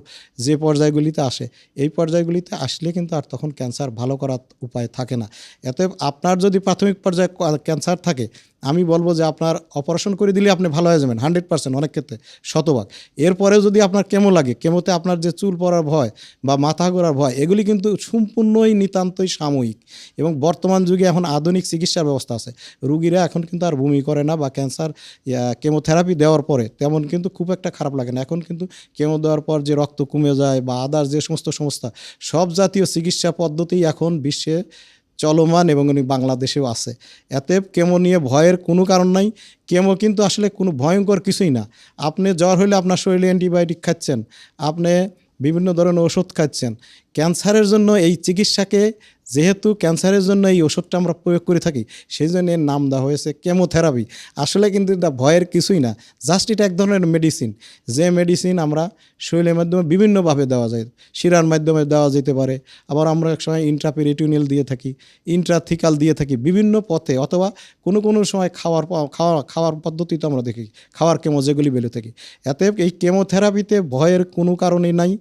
যে পর্যায়গুলিতে আসে, এই পর্যায়গুলিতে আসলে কিন্তু আর তখন ক্যান্সার ভালো করার উপায় থাকে না। এতে আপনার যদি প্রাথমিক পর্যায়ে ক্যান্সার থাকে, আমি বলবো যে আপনার অপারেশন করে দিলে আপনি ভালো হয়ে যাবেন 100%, অনেক ক্ষেত্রে শতভাগ। এরপরেও যদি আপনার কেমো লাগে, কেমোতে আপনার যে চুল পড়ার ভয় বা মাথা ঘোরার ভয়, এগুলি কিন্তু সম্পূর্ণই নিতান্তই সাময়িক। এবং বর্তমান যুগে এখন আধুনিক চিকিৎসার ব্যবস্থা আছে, রুগীরা এখন কিন্তু আর বমি করে না, বা ক্যান্সার কেমোথেরাপি দেওয়ার পরে তেমন কিন্তু খুব একটা খারাপ লাগে না। এখন কিন্তু কেমো দেওয়ার পর যে রক্ত কমে যায় বা আদার যে সমস্ত সংস্থা, সব জাতীয় চিকিৎসা পদ্ধতি এখন বিশ্বে চলমান এবং বাংলাদেশেও আছে। এতে কেমো নিয়ে ভয়ের কোনো কারণ নাই। কেমো কিন্তু আসলে কোনো ভয়ঙ্কর কিছুই না। আপনি জ্বর হলে আপনার শরীরে অ্যান্টিবায়োটিক খাচ্ছেন, আপনি বিভিন্ন ধরনের ওষুধ খাচ্ছেন। ক্যান্সারের জন্য এই চিকিৎসাকে, যেহেতু ক্যান্সারের জন্য এই ওষুধটা আমরা প্রয়োগ করে থাকি, সেই জন্য এর নাম দেওয়া হয়েছে কেমোথেরাপি। আসলে কিন্তু এটা ভয়ের কিছুই না, জাস্ট এটা এক ধরনের মেডিসিন, যে মেডিসিন আমরা শরীরের মাধ্যমে বিভিন্নভাবে দেওয়া যায়। শিরার মাধ্যমে দেওয়া যেতে পারে, আবার আমরা এক সময় ইন্ট্রাপেরিটোনিয়াল দিয়ে থাকি, ইন্ট্রাথিকাল দিয়ে থাকি, বিভিন্ন পথে, অথবা কোনো সময় খাওয়ার পদ্ধতি তো আমরা দেখি, খাওয়ার কেমো যেগুলি বেলে থাকি। এতে এই কেমোথেরাপিতে ভয়ের কোনো কারণই নাই।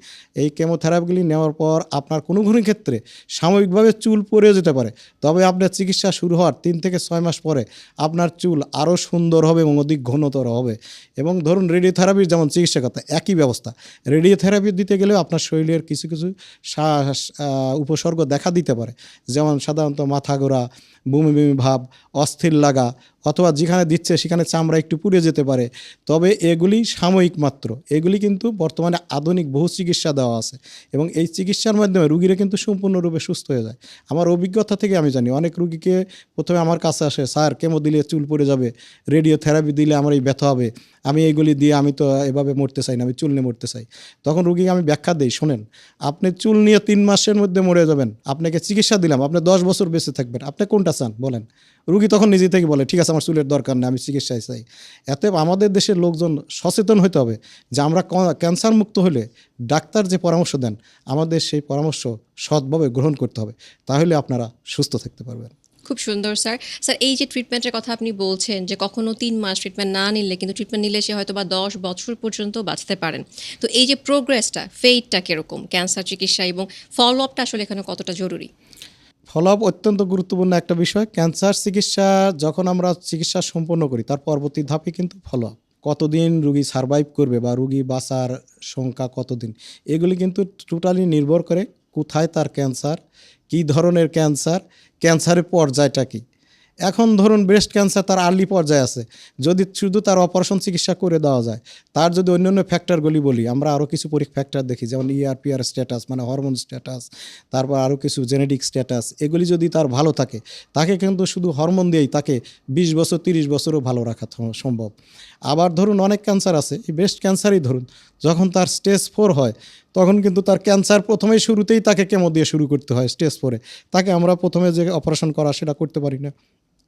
এই কেমোথেরাপিগুলি নেওয়ার পর আপনার কোনো ক্ষেত্রে সাময়িকভাবে চুল পড়ে যেতে পারে, তবে আপনার চিকিৎসা শুরু হওয়ার 3 থেকে 6 মাস পরে আপনার চুল আরও সুন্দর হবে এবং অধিক ঘনতর হবে। এবং ধরুন রেডিওথেরাপির যেমন চিকিৎসা কথা, একই ব্যবস্থা। রেডিওথেরাপি দিতে গেলেও আপনার শরীরের কিছু উপসর্গ দেখা দিতে পারে, যেমন সাধারণত মাথা ঘোরা, বমি বমি ভাব, অস্থির লাগা, অথবা যেখানে দিচ্ছে সেখানে চামড়া একটু পুড়ে যেতে পারে। তবে এগুলি সাময়িক মাত্র। এগুলি কিন্তু বর্তমানে আধুনিক বহু চিকিৎসা দেওয়া আছে, এবং এই চিকিৎসার মাধ্যমে রুগীরা কিন্তু সম্পূর্ণরূপে সুস্থ হয়ে যায়। আমার অভিজ্ঞতা থেকে আমি জানি, অনেক রুগীকে প্রথমে আমার কাছে আসে, স্যার কেমো দিলে চুল পড়ে যাবে, রেডিওথেরাপি দিলে আমার এই ব্যথা হবে, আমি এইগুলি দিয়ে আমি তো এভাবে মরতে চাই না, আমি চুল নিয়ে মরতে চাই। তখন রুগীকে আমি ব্যাখ্যা দিই, শোনেন, আপনি চুল নিয়ে 3 মাসের মধ্যে মরে যাবেন, আপনাকে চিকিৎসা দিলাম, আপনি 10 বছর বেঁচে থাকবেন, আপনি কোনটা চান বলেন? রুগী তখন নিজে থেকে বলে, ঠিক আছে, আমার চুলের দরকার নেই, আমি চিকিৎসায় চাই। এতে আমাদের দেশের লোকজন সচেতন হতে হবে যে আমরা ক্যান্সার মুক্ত হলে ডাক্তার যে পরামর্শ দেন, আমাদের সেই পরামর্শ সৎভাবে গ্রহণ করতে হবে, তাহলে আপনারা সুস্থ থাকতে পারবেন। খুব সুন্দর স্যার। স্যার, এই যে ট্রিটমেন্টের কথা আপনি বলছেন যে কখনো 3 মাস ট্রিটমেন্ট না নিলে, কিন্তু ট্রিটমেন্ট নিলে সে হয়তো বা 10 বছর পর্যন্ত বাঁচতে পারেন। তো এই যে প্রোগ্রেসটা, ফেইটটা কীরকম ক্যান্সার চিকিৎসা, এবং ফলো আপটা আসলে এখানে কতটা জরুরি? ফলো আপ অত্যন্ত গুরুত্বপূর্ণ একটা বিষয়। ক্যান্সার চিকিৎসা যখন আমরা চিকিৎসা সম্পন্ন করি, তার পরবর্তী ধাপে কিন্তু ফলো আপ, কতদিন রুগী সারভাইভ করবে বা রুগী বাঁচার সংখ্যা কতদিন, এগুলি কিন্তু টোটালি নির্ভর করে কোথায় তার ক্যান্সার, কী ধরনের ক্যান্সার, ক্যান্সারের পর্যায়টা কী। এখন ধরুন ব্রেস্ট ক্যান্সার তার আর্লি পর্যায়ে আছে, যদি শুধু তার অপারেশন চিকিৎসা করে দেওয়া যায়, তার যদি অন্যান্য ফ্যাক্টরগুলি বলি, আমরা আরও কিছু ফ্যাক্টর দেখি, যেমন ERPR স্ট্যাটাস, মানে হরমোন স্ট্যাটাস, তারপর আরও কিছু জেনেটিক স্ট্যাটাস, এগুলি যদি তার ভালো থাকে, তাকে কিন্তু শুধু হরমোন দিয়েই তাকে 20 বছর 30 বছরও ভালো রাখা সম্ভব। আবার ধরুন অনেক ক্যান্সার আছে, এই ব্রেস্ট ক্যান্সারই ধরুন, যখন তার স্টেজ 4 হয়, তখন কিন্তু তার ক্যান্সার প্রথমেই শুরুতেই তাকে কেমো দিয়ে শুরু করতে হয় স্টেজ 4-এ। তাকে আমরা প্রথমে যে অপারেশন করা সেটা করতে পারি না,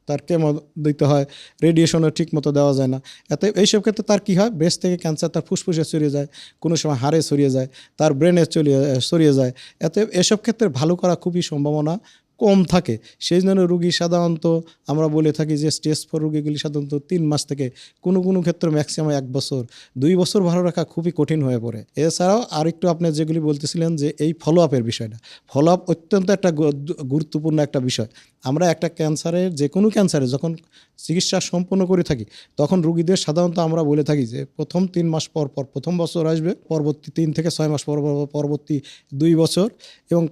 তার কেমো দিতে হয়, রেডিয়েশনও ঠিক মতো দেওয়া যায় না। এতে এইসব ক্ষেত্রে তার কী হয়, ব্রেস্ট থেকে ক্যান্সার তার ফুসফুসে ছড়িয়ে যায়, কোনো সময় হাড়ে ছড়িয়ে যায়, তার ব্রেনে ছড়িয়ে যায়। এতে এসব ক্ষেত্রে ভালো করা খুবই সম্ভাবনা কম থাকে। সেই জন্য রুগী সাধারণত আমরা বলে থাকি যে স্টেজ 4 রুগীগুলি সাধারণত 3 মাস থেকে কোনো কোনো ক্ষেত্রে ম্যাক্সিমাম 1 বছর 2 বছর ভালো রাখা খুবই কঠিন হয়ে পড়ে। এছাড়াও আরেকটু আপনি যেগুলি বলতেছিলেন যে এই ফলো আপের বিষয়টা, ফলো আপ অত্যন্ত একটা গুরুত্বপূর্ণ একটা বিষয়। আমরা একটা ক্যান্সারের, যে কোনো ক্যান্সারে যখন চিকিৎসা সম্পন্ন করে থাকি তখন রুগীদের সাধারণত আমরা বলে থাকি যে প্রথম 3 মাস পর প্রথম বছর আসবে, পরবর্তী 3 থেকে 6 মাস পরবর্তী 2 বছর এবং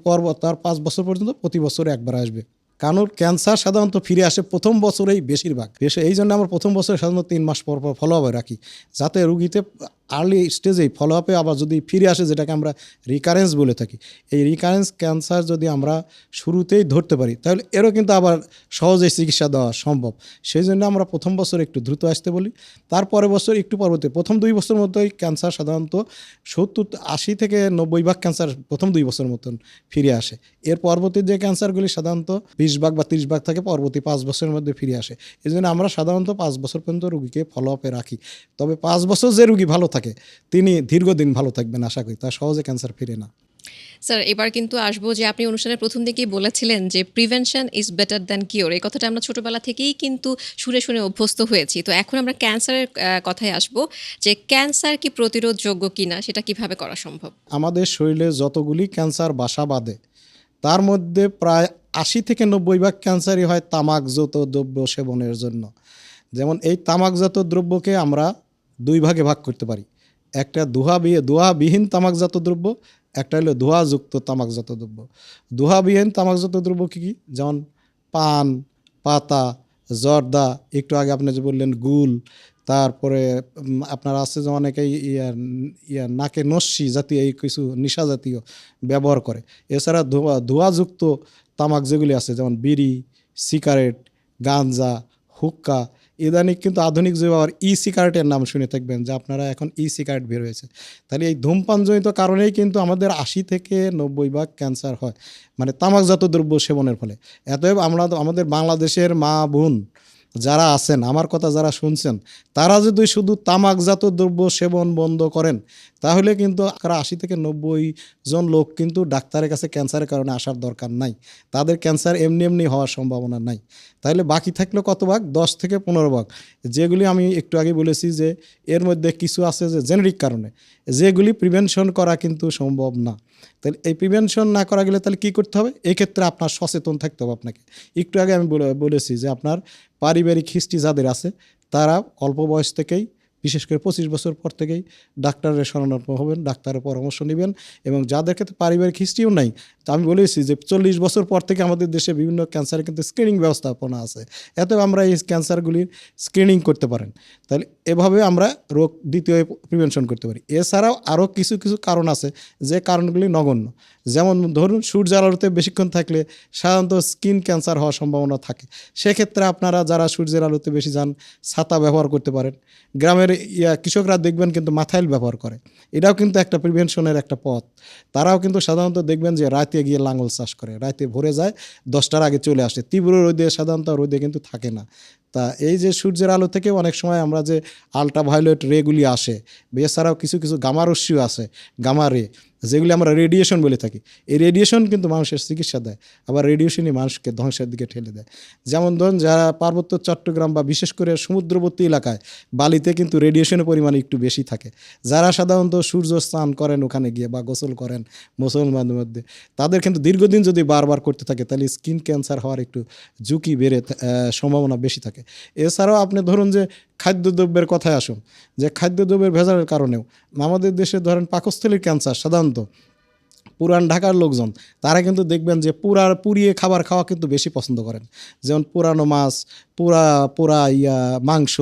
তার 5 বছর পর্যন্ত প্রতি বছরে একবার আসবে। কারণ ক্যান্সার সাধারণত ফিরে আসে প্রথম বছরেই বেশিরভাগ। এই জন্য আমরা প্রথম বছরে সাধারণত 3 মাস পর ফলো আপে রাখি, যাতে রুগীতে আর্লি স্টেজেই ফলো আপে আবার যদি ফিরে আসে, যেটাকে আমরা রিকারেন্স বলে থাকি, এই রিকারেন্স ক্যান্সার যদি আমরা শুরুতেই ধরতে পারি তাহলে এরও কিন্তু আবার সহজেই চিকিৎসা দেওয়া সম্ভব। সেই জন্য আমরা প্রথম বছর একটু দ্রুত আসতে বলি, তারপরে বছর একটু পরবর্তী প্রথম 2 বছরের মধ্যেই ক্যান্সার সাধারণত 70-80 থেকে 90% ক্যান্সার প্রথম 2 বছরের মতন ফিরে আসে। এর পরবর্তী যে ক্যান্সারগুলি সাধারণত 20% বা 30% থাকে পরবর্তী 5 বছরের মধ্যে ফিরে আসে। এই জন্য আমরা সাধারণত 5 বছর পর্যন্ত রুগীকে ফলো আপে রাখি। তবে 5 বছর যে রুগী ভালো থাকে তিনি দীর্ঘদিন ভালো থাকবেন আশা করি, তার সহজে ক্যান্সার ফিরে না। স্যার, এবার কিন্তু আসবো যে আপনি অনুষ্ঠানের প্রথম দিকেই বলেছিলেন যে prevention is better than cure. এই কথাটা আমরা ছোটবেলা থেকেই কিন্তু শুনে শুনে অভ্যস্ত হয়েছি। তো এখন আমরা ক্যান্সারের কথায় আসবো, যে ক্যান্সার কি প্রতিরোধযোগ্য কিনা, সেটা কিভাবে করা সম্ভব? আমাদের শরীরে যতগুলি ক্যান্সার বাসা বাঁধে তার মধ্যে প্রায় 80 থেকে 90% ক্যান্সারই হয় তামাকজাত দ্রব্য সেবনের জন্য। যেমন এই তামাকজাত দ্রব্যকে আমরা 2 ভাগে ভাগ করতে পারি। একটা ধোঁয়াবিহীন তামাকজাত দ্রব্য, একটা হলো ধোঁয়াযুক্ত তামাকজাত দ্রব্য। ধোঁয়াবিহীন তামাকজাত দ্রব্য কী কী? যেমন পান, পাতা, জর্দা, একটু আগে আপনি যে বললেন গুল, তারপরে আপনার আছে যে অনেকেই নাকে নস্যি জাতীয় এই কিছু নেশা জাতীয় ব্যবহার করে। এছাড়া ধোঁয়াযুক্ত তামাক যেগুলি আছে যেমন বিড়ি, সিগারেট, গাঞ্জা, হুক্কা, ইদানিং কিন্তু আধুনিক যুগে আবার সিগারেটের নাম শুনে থাকবেন যে আপনারা এখন সিগারেট বের হয়েছে। তাহলে এই ধূমপানজনিত কারণেই কিন্তু আমাদের 80 থেকে 90% ক্যান্সার হয়, মানে তামাকজাত দ্রব্য সেবনের ফলে। অতএব আমরা আমাদের বাংলাদেশের মা বোন যারা আছেন, আমার কথা যারা শুনছেন, তারা যদি শুধু তামাকজাত দ্রব্য সেবন বন্ধ করেন তাহলে কিন্তু 80 থেকে 90 জন লোক কিন্তু ডাক্তারের কাছে ক্যান্সারের কারণে আসার দরকার নাই, তাদের ক্যান্সার এমনি এমনি হওয়ার সম্ভাবনা নাই। তাহলে বাকি থাকলো কত ভাগ? 10 থেকে 15 ভাগ, যেগুলি আমি একটু আগে বলেছি যে এর মধ্যে কিছু আছে যে জেনেরিক কারণে, যেগুলি প্রিভেনশন করা কিন্তু সম্ভব না। তাহলে এই প্রিভেনশন না করা গেলে তাহলে কী করতে হবে? এক্ষেত্রে আপনার সচেতন থাকতে হবে আপনাকে। একটু আগে আমি বলেছি যে আপনার পারিবারিক হিস্ট্রি যাদের আছে তারা অল্প বয়স থেকেই, বিশেষ করে 25 বছর পর থেকেই ডাক্তারের শরণাপন্ন হবেন, ডাক্তারের পরামর্শ নেবেন। এবং যাদের ক্ষেত্রে পারিবারিক হিস্ট্রিও নাই, তো আমি বলেছি যে 40 বছর পর থেকে আমাদের দেশে বিভিন্ন ক্যান্সারের কিন্তু স্ক্রিনিং ব্যবস্থাপনা আছে, এতে আমরা এই ক্যান্সারগুলির স্ক্রিনিং করতে পারেন। তাহলে এভাবে আমরা রোগ দ্বিতীয় প্রিভেনশন করতে পারি। এছাড়াও আরও কিছু কিছু কারণ আছে যে কারণগুলি নগণ্য। যেমন ধরুন সূর্যের আলোতে বেশিক্ষণ থাকলে সাধারণত স্কিন ক্যান্সার হওয়ার সম্ভাবনা থাকে। সেক্ষেত্রে আপনারা যারা সূর্যের আলোতে বেশি যান ছাতা ব্যবহার করতে পারেন। গ্রামের কৃষকরা দেখবেন কিন্তু মাথাইল ব্যবহার করে, এটাও কিন্তু একটা প্রিভেনশনের একটা পথ। তারাও কিন্তু সাধারণত দেখবেন যে রাতে গিয়ে লাঙল চাষ করে, রাতে ভোরে যায় 10টার আগে চলে আসে, তীব্র রোদে সাধারণত রোদে কিন্তু থাকে না। তা এই যে সূর্যের আলো থেকে অনেক সময় আমরা যে আলট্রাভায়োলেট রেগুলি আসে, এছাড়াও কিছু কিছু গামা রশ্মিও আছে, গামা রে, যেগুলি আমরা রেডিয়েশন বলে থাকি। এই রেডিয়েশন কিন্তু মানুষের চিকিৎসা দেয়, আবার রেডিয়েশনই মানুষকে ধ্বংসের দিকে ঠেলে দেয়। যেমন ধরুন যারা পার্বত্য চট্টগ্রাম বা বিশেষ করে সমুদ্রবর্তী এলাকায় বালিতে কিন্তু রেডিয়েশনের পরিমাণ একটু বেশি থাকে। যারা সাধারণত সূর্য স্নান করেন ওখানে গিয়ে বা গোসল করেন মুসলমানদের মধ্যে, তাদের কিন্তু দীর্ঘদিন যদি বারবার করতে থাকে তাহলে স্কিন ক্যান্সার হওয়ার একটু ঝুঁকি সম্ভাবনা বেশি থাকে। এছাড়াও আপনি ধরুন যে খাদ্যদ্রব্যের কথায় আসুন, যে খাদ্যদ্রব্যের ভেজালের কারণেও আমাদের দেশে ধরেন পাকস্থলীর ক্যান্সার সাধারণত পুরান ঢাকার লোকজন তারা কিন্তু দেখবেন যে পুড়িয়ে খাবার খাওয়া কিন্তু বেশি পছন্দ করেন। যেমন পুরানো মাছ, পোড়া মাংস,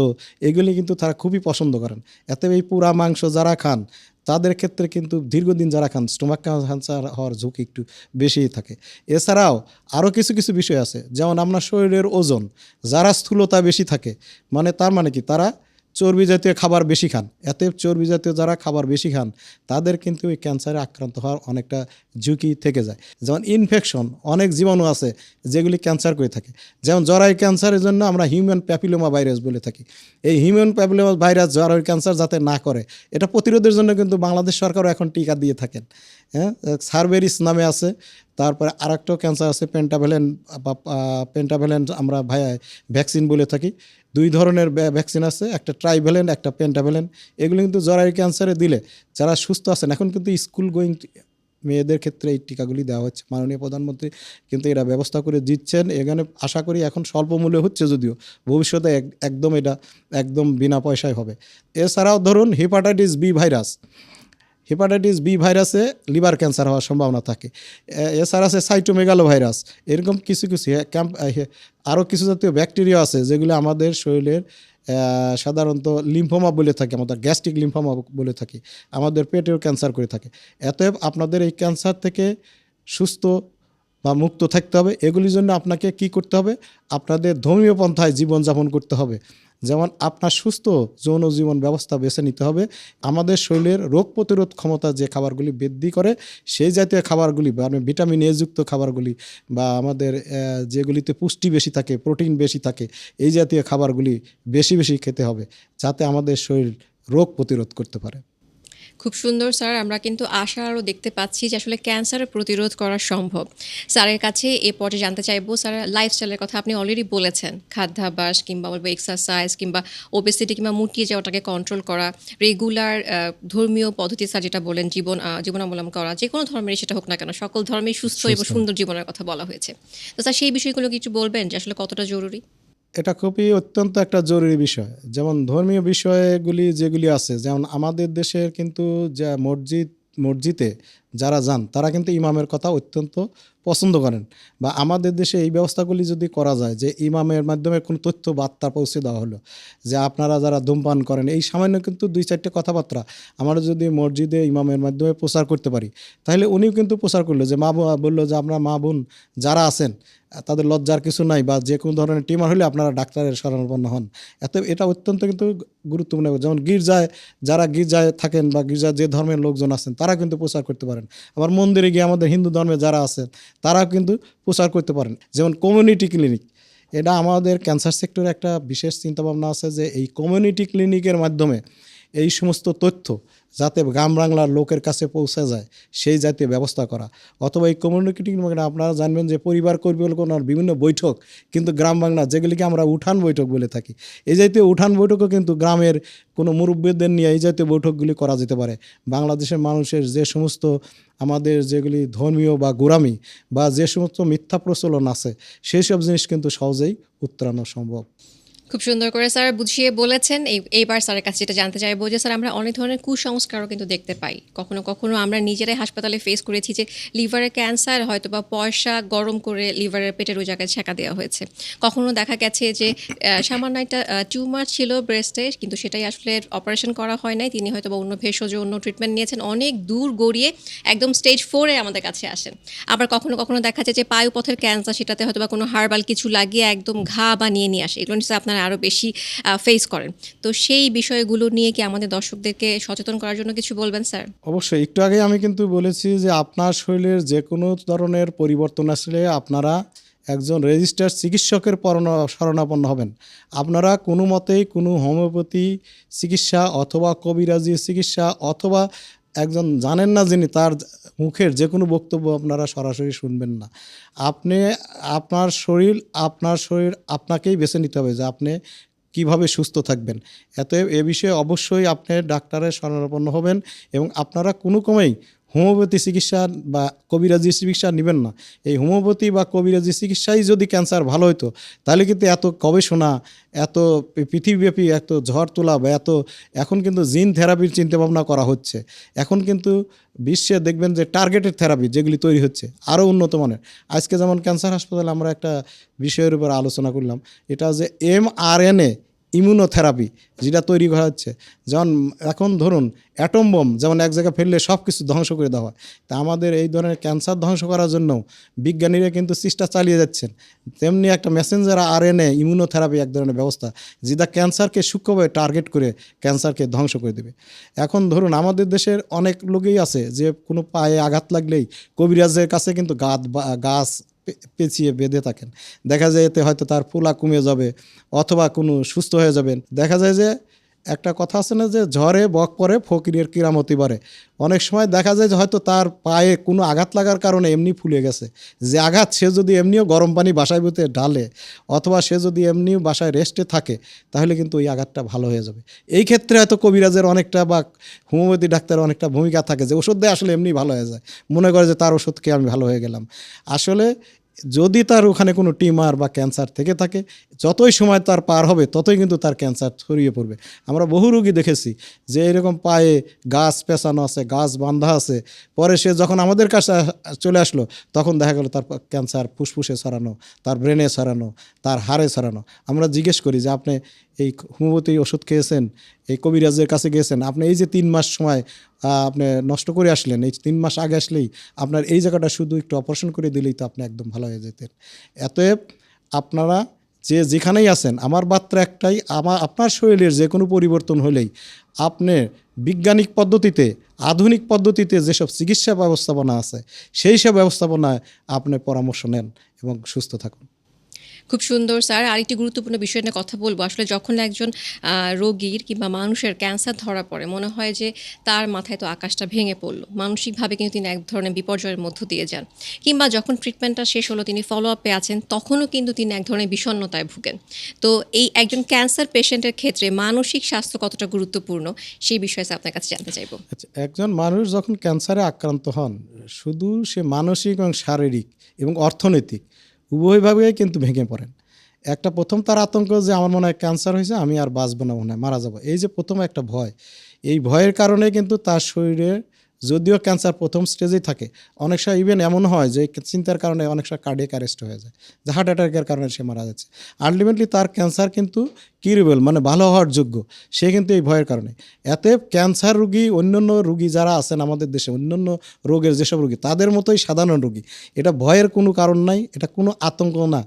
এগুলি কিন্তু তারা খুবই পছন্দ করেন। এতে এই পুরা মাংস যারা খান তাদের ক্ষেত্রে কিন্তু দীর্ঘদিন যারা খান স্টোমাক ক্যান্সার হওয়ার ঝুঁকি একটু বেশিই থাকে। এছাড়াও আরও কিছু কিছু বিষয় আছে, যেমন আপনার শরীরের ওজন, যারা স্থূলতা বেশি থাকে, তার মানে কি তারা চর্বি জাতীয় খাবার বেশি খান, এতে চর্বি জাতীয় যারা খাবার বেশি খান তাদের কিন্তু ওই ক্যান্সারে আক্রান্ত হওয়ার অনেকটা ঝুঁকি থেকে যায়। যেমন ইনফেকশন, অনেক জীবাণু আছে যেগুলি ক্যান্সার করে থাকে। যেমন জরায়ু ক্যান্সারের জন্য আমরা হিউম্যান প্যাপিলোমা ভাইরাস বলে থাকি। এই হিউম্যান প্যাপিলোমা ভাইরাস জরায়ু ক্যান্সার যাতে না করে এটা প্রতিরোধের জন্য কিন্তু বাংলাদেশ সরকারও এখন টিকা দিয়ে থাকেন। হ্যাঁ, সারবেরিস নামে আছে। তারপরে আরেকটাও ক্যান্সার আছে পেন্টাভ্যালেন্ট আমরা ভ্যাকসিন বলে থাকি। 2 ধরনের ভ্যাকসিন আছে, একটা ট্রাইভ্যালেন্ট, একটা পেন্টাভ্যালেন্ট। এগুলো কিন্তু জরায়ু ক্যান্সারে দিলে যারা সুস্থ আছেন, এখন কিন্তু স্কুল গোয়িং মেয়েদের ক্ষেত্রে এই টিকাগুলি দেওয়া হচ্ছে। মাননীয় প্রধানমন্ত্রী কিন্তু এরা ব্যবস্থা করে দিচ্ছেন। এখানে আশা করি এখন স্বল্প মূল্যে হচ্ছে, যদিও ভবিষ্যতে একদম এটা একদম বিনা পয়সায় হবে। এছাড়াও ধরুন হেপাটাইটিস বি ভাইরাসে লিভার ক্যান্সার হওয়ার সম্ভাবনা থাকে। এছাড়া আছে সাইটোমেগালো ভাইরাস, এরকম কিছু আরও কিছু জাতীয় ব্যাকটেরিয়া আছে যেগুলো আমাদের শরীরের সাধারণত লিম্ফোমা বলে থাকি, আমাদের গ্যাস্ট্রিক লিম্ফোমা বলে থাকি, আমাদের পেটেও ক্যান্সার করে থাকে। অতএব আপনাদের এই ক্যান্সার থেকে সুস্থ বা মুক্ত থাকতে হবে। এগুলির জন্য আপনাকে কি করতে হবে? আপনাদের ধর্মীয় পন্থায় জীবনযাপন করতে হবে। যেমন আপনার সুস্থ যৌন জীবন ব্যবস্থা বেছে নিতে হবে। আমাদের শরীরের রোগ প্রতিরোধ ক্ষমতা যে খাবারগুলি বৃদ্ধি করে সেই জাতীয় খাবারগুলি, মানে ভিটামিন এ যুক্ত খাবারগুলি বা আমাদের যেগুলিতে পুষ্টি বেশি থাকে, প্রোটিন বেশি থাকে, এই জাতীয় খাবারগুলি বেশি বেশি খেতে হবে যাতে আমাদের শরীর রোগ প্রতিরোধ করতে পারে। খুব সুন্দর স্যার, আমরা কিন্তু আশা আরও দেখতে পাচ্ছি যে আসলে ক্যান্সারের প্রতিরোধ করা সম্ভব। স্যারের কাছে এ পর্যায়ে জানতে চাইবো, স্যার লাইফস্টাইলের কথা আপনি অলরেডি বলেছেন, খাদ্যাভ্যাস কিংবা বলবো এক্সারসাইজ কিংবা ওবেসিটি কিংবা মুটিয়ে যাওয়াটাকে কন্ট্রোল করা, রেগুলার ধর্মীয় পদ্ধতি স্যার যেটা বলেন জীবনাবলম্বন করা, যে কোনো ধর্মেরই সেটা হোক না কেন, সকল ধর্মেই সুস্থ এবং সুন্দর জীবনের কথা বলা হয়েছে। তো স্যার সেই বিষয়গুলো কিছু বলবেন যে আসলে কতটা জরুরি? এটা খুবই অত্যন্ত একটা জরুরি বিষয়। যেমন ধর্মীয় বিষয়গুলি যেগুলি আছে, যেমন আমাদের দেশের কিন্তু যা মসজিদে যারা যান তারা কিন্তু ইমামের কথা অত্যন্ত পছন্দ করেন। বা আমাদের দেশে এই ব্যবস্থাগুলি যদি করা যায় যে ইমামের মাধ্যমে কোনো তথ্য বার্তা পৌঁছে দেওয়া হলো যে আপনারা যারা ধূমপান করেন, এই সামান্য কিন্তু 2-4টে কথাবার্তা আমরা যদি মসজিদে ইমামের মাধ্যমে প্রচার করতে পারি, তাহলে উনিও কিন্তু প্রচার করলো যে বললো যে আপনারা মা বোন যারা আছেন তাদের লজ্জার কিছু নাই, বা যে কোনো ধরনের টিউমার হলে আপনারা ডাক্তারের শরণাপন্ন হন। এটা অত্যন্ত কিন্তু গুরুত্বপূর্ণ। যেমন যারা গির্জায় থাকেন বা গির্জার যে ধর্মের লোকজন আছেন তারা কিন্তু প্রচার করতে পারেন। আবার মন্দিরে গিয়ে আমাদের হিন্দু ধর্মে যারা আছেন তারাও কিন্তু প্রচার করতে পারেন। যেমন কমিউনিটি ক্লিনিক, এটা আমাদের ক্যান্সার সেক্টরে একটা বিশেষ চিন্তাভাবনা আছে যে এই কমিউনিটি ক্লিনিকের মাধ্যমে এই সমস্ত তথ্য যাতে গ্রাম বাংলার লোকের কাছে পৌঁছে যায় সেই জাতীয় ব্যবস্থা করা। অথবা এই কমিউনিটি আপনারা জানবেন যে পরিবার পরিকল্পনার বিভিন্ন বৈঠক কিন্তু গ্রাম বাংলা, যেগুলিকে আমরা উঠান বৈঠক বলে থাকি, এই জাতীয় উঠান বৈঠকও কিন্তু গ্রামের কোনো মুরব্বীদের নিয়ে এই জাতীয় বৈঠকগুলি করা যেতে পারে। বাংলাদেশের মানুষের যে সমস্ত আমাদের যেগুলি ধর্মীয় বা গোঁড়ামি বা যে সমস্ত মিথ্যা প্রচলন আছে সেই সব জিনিস কিন্তু সহজেই উত্তরানো সম্ভব। খুব সুন্দর করে স্যার বুঝিয়ে বলেছেন। এইবার স্যারের কাছে যেটা জানতে চাইবো যে স্যার আমরা অনেক ধরনের কুসংস্কারও কিন্তু দেখতে পাই। কখনো কখনো আমরা নিজেরাই হাসপাতালে ফেস করেছি যে লিভারের ক্যান্সার, হয়তো বা পয়সা গরম করে লিভারের পেটের ওই জায়গায় ছেঁকা দেওয়া হয়েছে। কখনো দেখা গেছে যে সামান্য একটা টিউমার ছিল ব্রেস্টে, কিন্তু সেটাই আসলে অপারেশন করা হয় নাই, তিনি হয়তো বা অন্য ভেষজ অন্য ট্রিটমেন্ট নিয়েছেন, অনেক দূর গড়িয়ে একদম স্টেজ 4-এ আমাদের কাছে আসেন। আবার কখনো কখনো দেখা যায় যে পায়ুপথের ক্যান্সার, সেটাতে হয়তো বা কোনো হার্বাল কিছু লাগিয়ে একদম ঘা বানিয়ে নিয়ে আসে। এগুলো নিশ্চয়ই আপনারা আরও বেশি ফেস করেন। তো সেই বিষয়গুলো নিয়ে কি আমাদের দর্শকদেরকে সচেতন করার জন্য কিছু বলবেন স্যার? অবশ্যই। একটু আগে আমি কিন্তু বলেছি যে আপনার শরীরের যে কোনো ধরনের পরিবর্তন আসলে আপনারা একজন রেজিস্টার্ড চিকিৎসকের শরণাপন্ন হবেন। আপনারা কোনো মতেই কোনো হোমিওপ্যাথি চিকিৎসা অথবা কবিরাজি চিকিৎসা অথবা একজন জানেন না যিনি তার মুখের যে কোনো বক্তব্য আপনারা সরাসরি শুনবেন না। আপনার শরীর আপনাকেই বেছে নিতে হবে যে আপনি কিভাবে সুস্থ থাকবেন। এ বিষয়ে অবশ্যই আপনি ডাক্তারের শরণাপন্ন হবেন এবং আপনারা কোনো ক্রমেই হোমিওপ্যাথি চিকিৎসা বা কবিরাজি চিকিৎসা নেবেন না। এই হোমিওপ্যাথি বা কবিরাজি চিকিৎসাই যদি ক্যান্সার ভালো হতো তাহলে কিন্তু এত গবেষণা, এত পৃথিবীব্যাপী এত ঝড় তোলা বা এখন কিন্তু জিন থেরাপির চিন্তাভাবনা করা হচ্ছে। এখন কিন্তু বিশ্বে দেখবেন যে টার্গেটেড থেরাপি যেগুলি তৈরি হচ্ছে আরও উন্নত মানের। আজকে যেমন ক্যান্সার হাসপাতালে আমরা একটা বিষয়ের উপর আলোচনা করলাম, এটা যে mRNA ইমিউনোথেরাপি যেটা তৈরি করা হচ্ছে, যেমন এখন ধরুন অ্যাটম বোম যেমন এক জায়গায় ফেললে সব কিছু ধ্বংস করে দেওয়া হয়, তা আমাদের এই ধরনের ক্যান্সার ধ্বংস করার জন্য বিজ্ঞানীরা কিন্তু চেষ্টা চালিয়ে যাচ্ছেন। তেমনি একটা মেসেঞ্জার আরএনএ ইমিউনোথেরাপি এক ধরনের ব্যবস্থা যেটা ক্যান্সারকে সূক্ষ্মভাবে টার্গেট করে ক্যান্সারকে ধ্বংস করে দেবে। এখন ধরুন আমাদের দেশের অনেক লোকই আছে যে কোনো পায়ে আঘাত লাগলেই কবিরাজের কাছে কিন্তু গাছ পেঁচিয়ে বেঁধে থাকেন। দেখা যায় এতে হয়তো তার ফোলা কমে যাবে অথবা কোনো সুস্থ হয়ে যাবেন। দেখা যায় যে একটা কথা আছে না যে ঝড়ে বক পড়ে ফকিরের কিরামতি বাড়ে। অনেক সময় দেখা যায় যে হয়তো তার পায়ে কোনো আঘাত লাগার কারণে এমনি ফুলে গেছে, যে আঘাত সে যদি এমনিও গরম পানি বাসায় বুতে ঢালে অথবা সে যদি এমনিও বাসায় রেস্টে থাকে তাহলে কিন্তু ওই আঘাতটা ভালো হয়ে যাবে। এই ক্ষেত্রে হয়তো কবিরাজের অনেকটা বা হোমিওপ্যাথি ডাক্তারের অনেকটা ভূমিকা থাকে, যে ওষুধ দেয় আসলে এমনি ভালো হয়ে যায়, মনে করে যে তার ওষুধ খেয়ে আমি ভালো হয়ে গেলাম। আসলে যদি তার ওখানে কোনো টিউমার বা ক্যান্সার থেকে থাকে, যতই সময় তার পার হবে ততই কিন্তু তার ক্যান্সার ছড়িয়ে পড়বে। আমরা বহু রোগী দেখেছি যে এরকম পায়ে গাছ পেঁচানো আছে, গাছ বাঁধা আছে, পরে সে যখন আমাদের কাছে চলে আসলো তখন দেখা গেল তার ক্যান্সার ফুসফুসে ছড়ানো, তার ব্রেনে ছড়ানো, তার হাড়ে ছড়ানো। আমরা জিজ্ঞেস করি যে আপনি এই হোমিওপ্যাথি ওষুধ খেয়েছেন, এই কবিরাজের কাছে গিয়েছেন, আপনি এই যে 3 মাস সময় আপনি নষ্ট করে আসলেন, এই 3 মাস আগে আসলেই আপনার এই জায়গাটা শুধু একটু অপারেশন করে দিলেই তো আপনি একদম ভালো হয়ে যেতেন। অতএব আপনারা যে যেখানেই আছেন, আমার বার্তা একটাই, আপনার শরীরের যে কোনো পরিবর্তন হলেই আপনি বৈজ্ঞানিক পদ্ধতিতে, আধুনিক পদ্ধতিতে যেসব চিকিৎসা ব্যবস্থাপনা আছে সেই সব ব্যবস্থাপনায় আপনি পরামর্শ নেন এবং সুস্থ থাকুন। খুব সুন্দর স্যার। আরেকটি গুরুত্বপূর্ণ বিষয় নিয়ে কথা বলবো। আসলে যখন একজন রোগীর কিংবা মানুষের ক্যান্সার ধরা পড়ে, মনে হয় যে তার মাথায় তো আকাশটা ভেঙে পড়লো। মানসিকভাবে কিন্তু তিনি এক ধরনের বিপর্যয়ের মধ্য দিয়ে যান। কিংবা যখন ট্রিটমেন্টটা শেষ হলো, তিনি ফলো আপে আছেন, তখনও কিন্তু তিনি এক ধরনের বিষণ্ণতায় ভুগেন। তো এই একজন ক্যান্সার পেশেন্টের ক্ষেত্রে মানসিক স্বাস্থ্য কতটা গুরুত্বপূর্ণ, সেই বিষয়ে স্যার আপনার কাছে জানতে চাইবো। আচ্ছা, একজন মানুষ যখন ক্যান্সারে আক্রান্ত হন, শুধু সে মানসিক এবং শারীরিক এবং অর্থনৈতিক উভয়ভাবেই কিন্তু ভেঙে পড়েন। একটা প্রথম তার আতঙ্ক যে আমার মনে হয় ক্যান্সার হয়েছে, আমি আর বাঁচব না, মনে হয় মারা যাব, এই যে প্রথম একটা ভয়, এই ভয়ের কারণে কিন্তু তার শরীরে যদিও ক্যান্সার প্রথম স্টেজেই থাকে, অনেক সময় ইভেন এমন হয় যে চিন্তার কারণে অনেক সময় কার্ডিয়াক অ্যারেস্ট হয়ে যায়, যে হার্ট অ্যাটাকের কারণে সে মারা যাচ্ছে। আলটিমেটলি তার ক্যান্সার কিন্তু কিউরেবল, মানে ভালো হওয়ার যোগ্য, সে কিন্তু এই ভয়ের কারণে। এতে ক্যান্সার রুগী, অন্যান্য রুগী যারা আছেন আমাদের দেশে, অন্যান্য রোগের যেসব রুগী তাদের মতোই সাধারণ রুগী, এটা ভয়ের কোনো কারণ নাই, এটা কোনো আতঙ্ক না।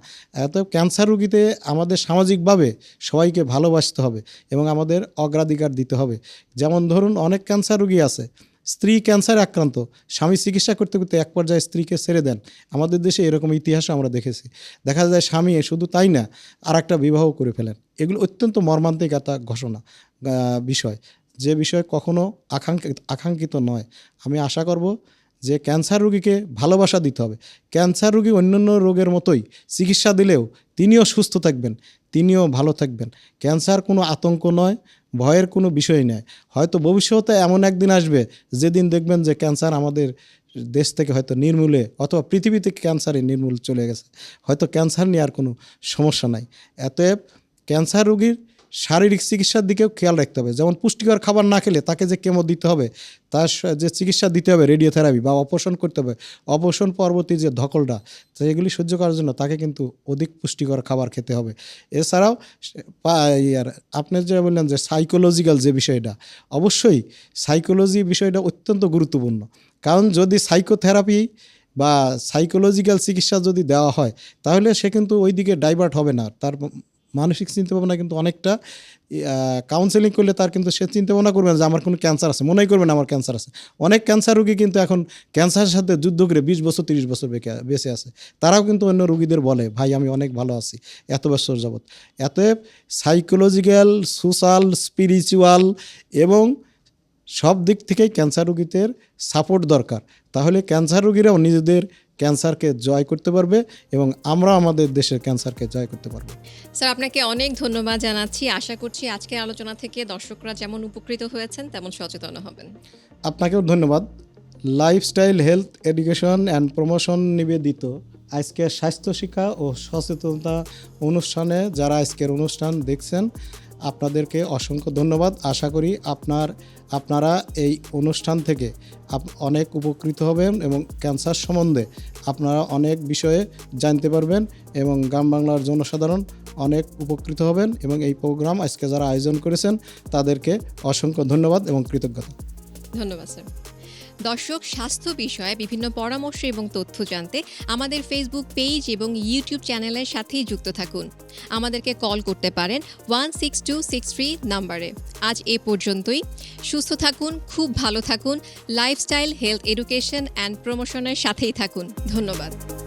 এত ক্যান্সার রুগীতে আমাদের সামাজিকভাবে সবাইকে ভালোবাসতে হবে এবং আমাদের অগ্রাধিকার দিতে হবে। যেমন ধরুন অনেক ক্যান্সার রুগী আছে, স্ত্রী ক্যান্সারে আক্রান্ত, স্বামী চিকিৎসা করতে করতে এক পর্যায়ে স্ত্রীকে ছেড়ে দেন। আমাদের দেশে এরকম ইতিহাসও আমরা দেখেছি। দেখা যায় স্বামী শুধু তাই না, আর একটা বিবাহ করে ফেলেন। এগুলো অত্যন্ত মর্মান্তিক একটা ঘটনা, বিষয়, যে বিষয় কখনো আকাঙ্ক্ষিত নয়। আমি আশা করব যে ক্যান্সার রুগীকে ভালোবাসা দিতে হবে। ক্যান্সার রুগী অন্যান্য রোগের মতোই চিকিৎসা দিলেও তিনিও সুস্থ থাকবেন, তিনিও ভালো থাকবেন। ক্যান্সার কোনো আতঙ্ক নয়, ভয়ের কোনো বিষয় নয়। হয়তো ভবিষ্যতে এমন একদিন আসবে যেদিন দেখবেন যে ক্যান্সার আমাদের দেশ থেকে হয়তো নির্মূলে, অথবা পৃথিবী থেকে ক্যান্সারে নির্মূল চলে গেছে, হয়তো ক্যান্সার নিয়ে আর কোনো সমস্যা নাই। অতএব ক্যান্সার রোগীর শারীরিক চিকিৎসার দিকেও খেয়াল রাখতে হবে। যেমন পুষ্টিকর খাবার না খেলে তাকে যে কেমো দিতে হবে, তার যে চিকিৎসা দিতে হবে, রেডিওথেরাপি বা অপারেশন করতে হবে, অপারেশন পরবর্তী যে ধকলটা, তো এগুলি সহ্য করার জন্য তাকে কিন্তু অধিক পুষ্টিকর খাবার খেতে হবে। এছাড়াও আপনি যে বললেন যে সাইকোলজিক্যাল যে বিষয়টা, অবশ্যই সাইকোলজি বিষয়টা অত্যন্ত গুরুত্বপূর্ণ। কারণ যদি সাইকোথেরাপি বা সাইকোলজিক্যাল চিকিৎসা যদি দেওয়া হয় তাহলে সে কিন্তু ওই দিকে ডাইভার্ট হবে না। তার মানসিক চিন্তাভাবনা কিন্তু অনেকটা, কাউন্সেলিং করলে তার কিন্তু সে চিন্তাভাবনা করবে না যে আমার কোনো ক্যান্সার আছে, মনেই করবে না আমার ক্যান্সার আছে। অনেক ক্যান্সার রোগী কিন্তু এখন ক্যান্সারের সাথে যুদ্ধ করে 20 বছর 30 বছর বেঁচে আছে। তারাও কিন্তু অন্য রোগীদের বলে, ভাই আমি অনেক ভালো আছি এত বছর যাবৎ। এতএব সাইকোলজিক্যাল, সোশ্যাল, স্পিরিচুয়াল এবং সব দিক থেকেই ক্যান্সার রোগীদের সাপোর্ট দরকার। তাহলে ক্যান্সার রোগীরাও নিজেদের ক্যান্সারকে জয় করতে পারবে এবং আমরা আমাদের দেশের ক্যান্সারকে জয় করতে পারবো। স্যার, আপনাকে অনেক ধন্যবাদ জানাচ্ছি। আশা করছি আজকের আলোচনা থেকে দর্শকরা যেমন উপকৃত হয়েছেন তেমন সচেতন হবেন। আপনাকেও ধন্যবাদ। Lifestyle health education and promotion নিবেদিত আজকের স্বাস্থ্য শিক্ষা ও সচেতনতা অনুষ্ঠানে যারা আজকের অনুষ্ঠান দেখছেন, আপনাদেরকে অসংখ্য ধন্যবাদ। আশা করি আপনারা এই অনুষ্ঠান থেকে অনেক উপকৃত হবেন এবং ক্যান্সার সম্বন্ধে আপনারা অনেক বিষয়ে জানতে পারবেন এবং গ্রাম বাংলার জনসাধারণ অনেক উপকৃত হবেন এবং এই প্রোগ্রাম আজকে যারা আয়োজন করেছেন তাদেরকে অসংখ্য ধন্যবাদ এবং কৃতজ্ঞতা। ধন্যবাদ স্যার। দর্শক, স্বাস্থ্য বিষয়ে বিভিন্ন পরামর্শ এবং তথ্য জানতে আমাদের ফেসবুক পেজ এবং ইউটিউব চ্যানেলের সাথেই যুক্ত থাকুন। আমাদেরকে কল করতে পারেন 16263 নাম্বারে। আজ এ পর্যন্তই। সুস্থ থাকুন, খুব ভালো থাকুন, লাইফস্টাইল হেলথ এডুকেশন অ্যান্ড প্রমোশনের সাথেই থাকুন। ধন্যবাদ।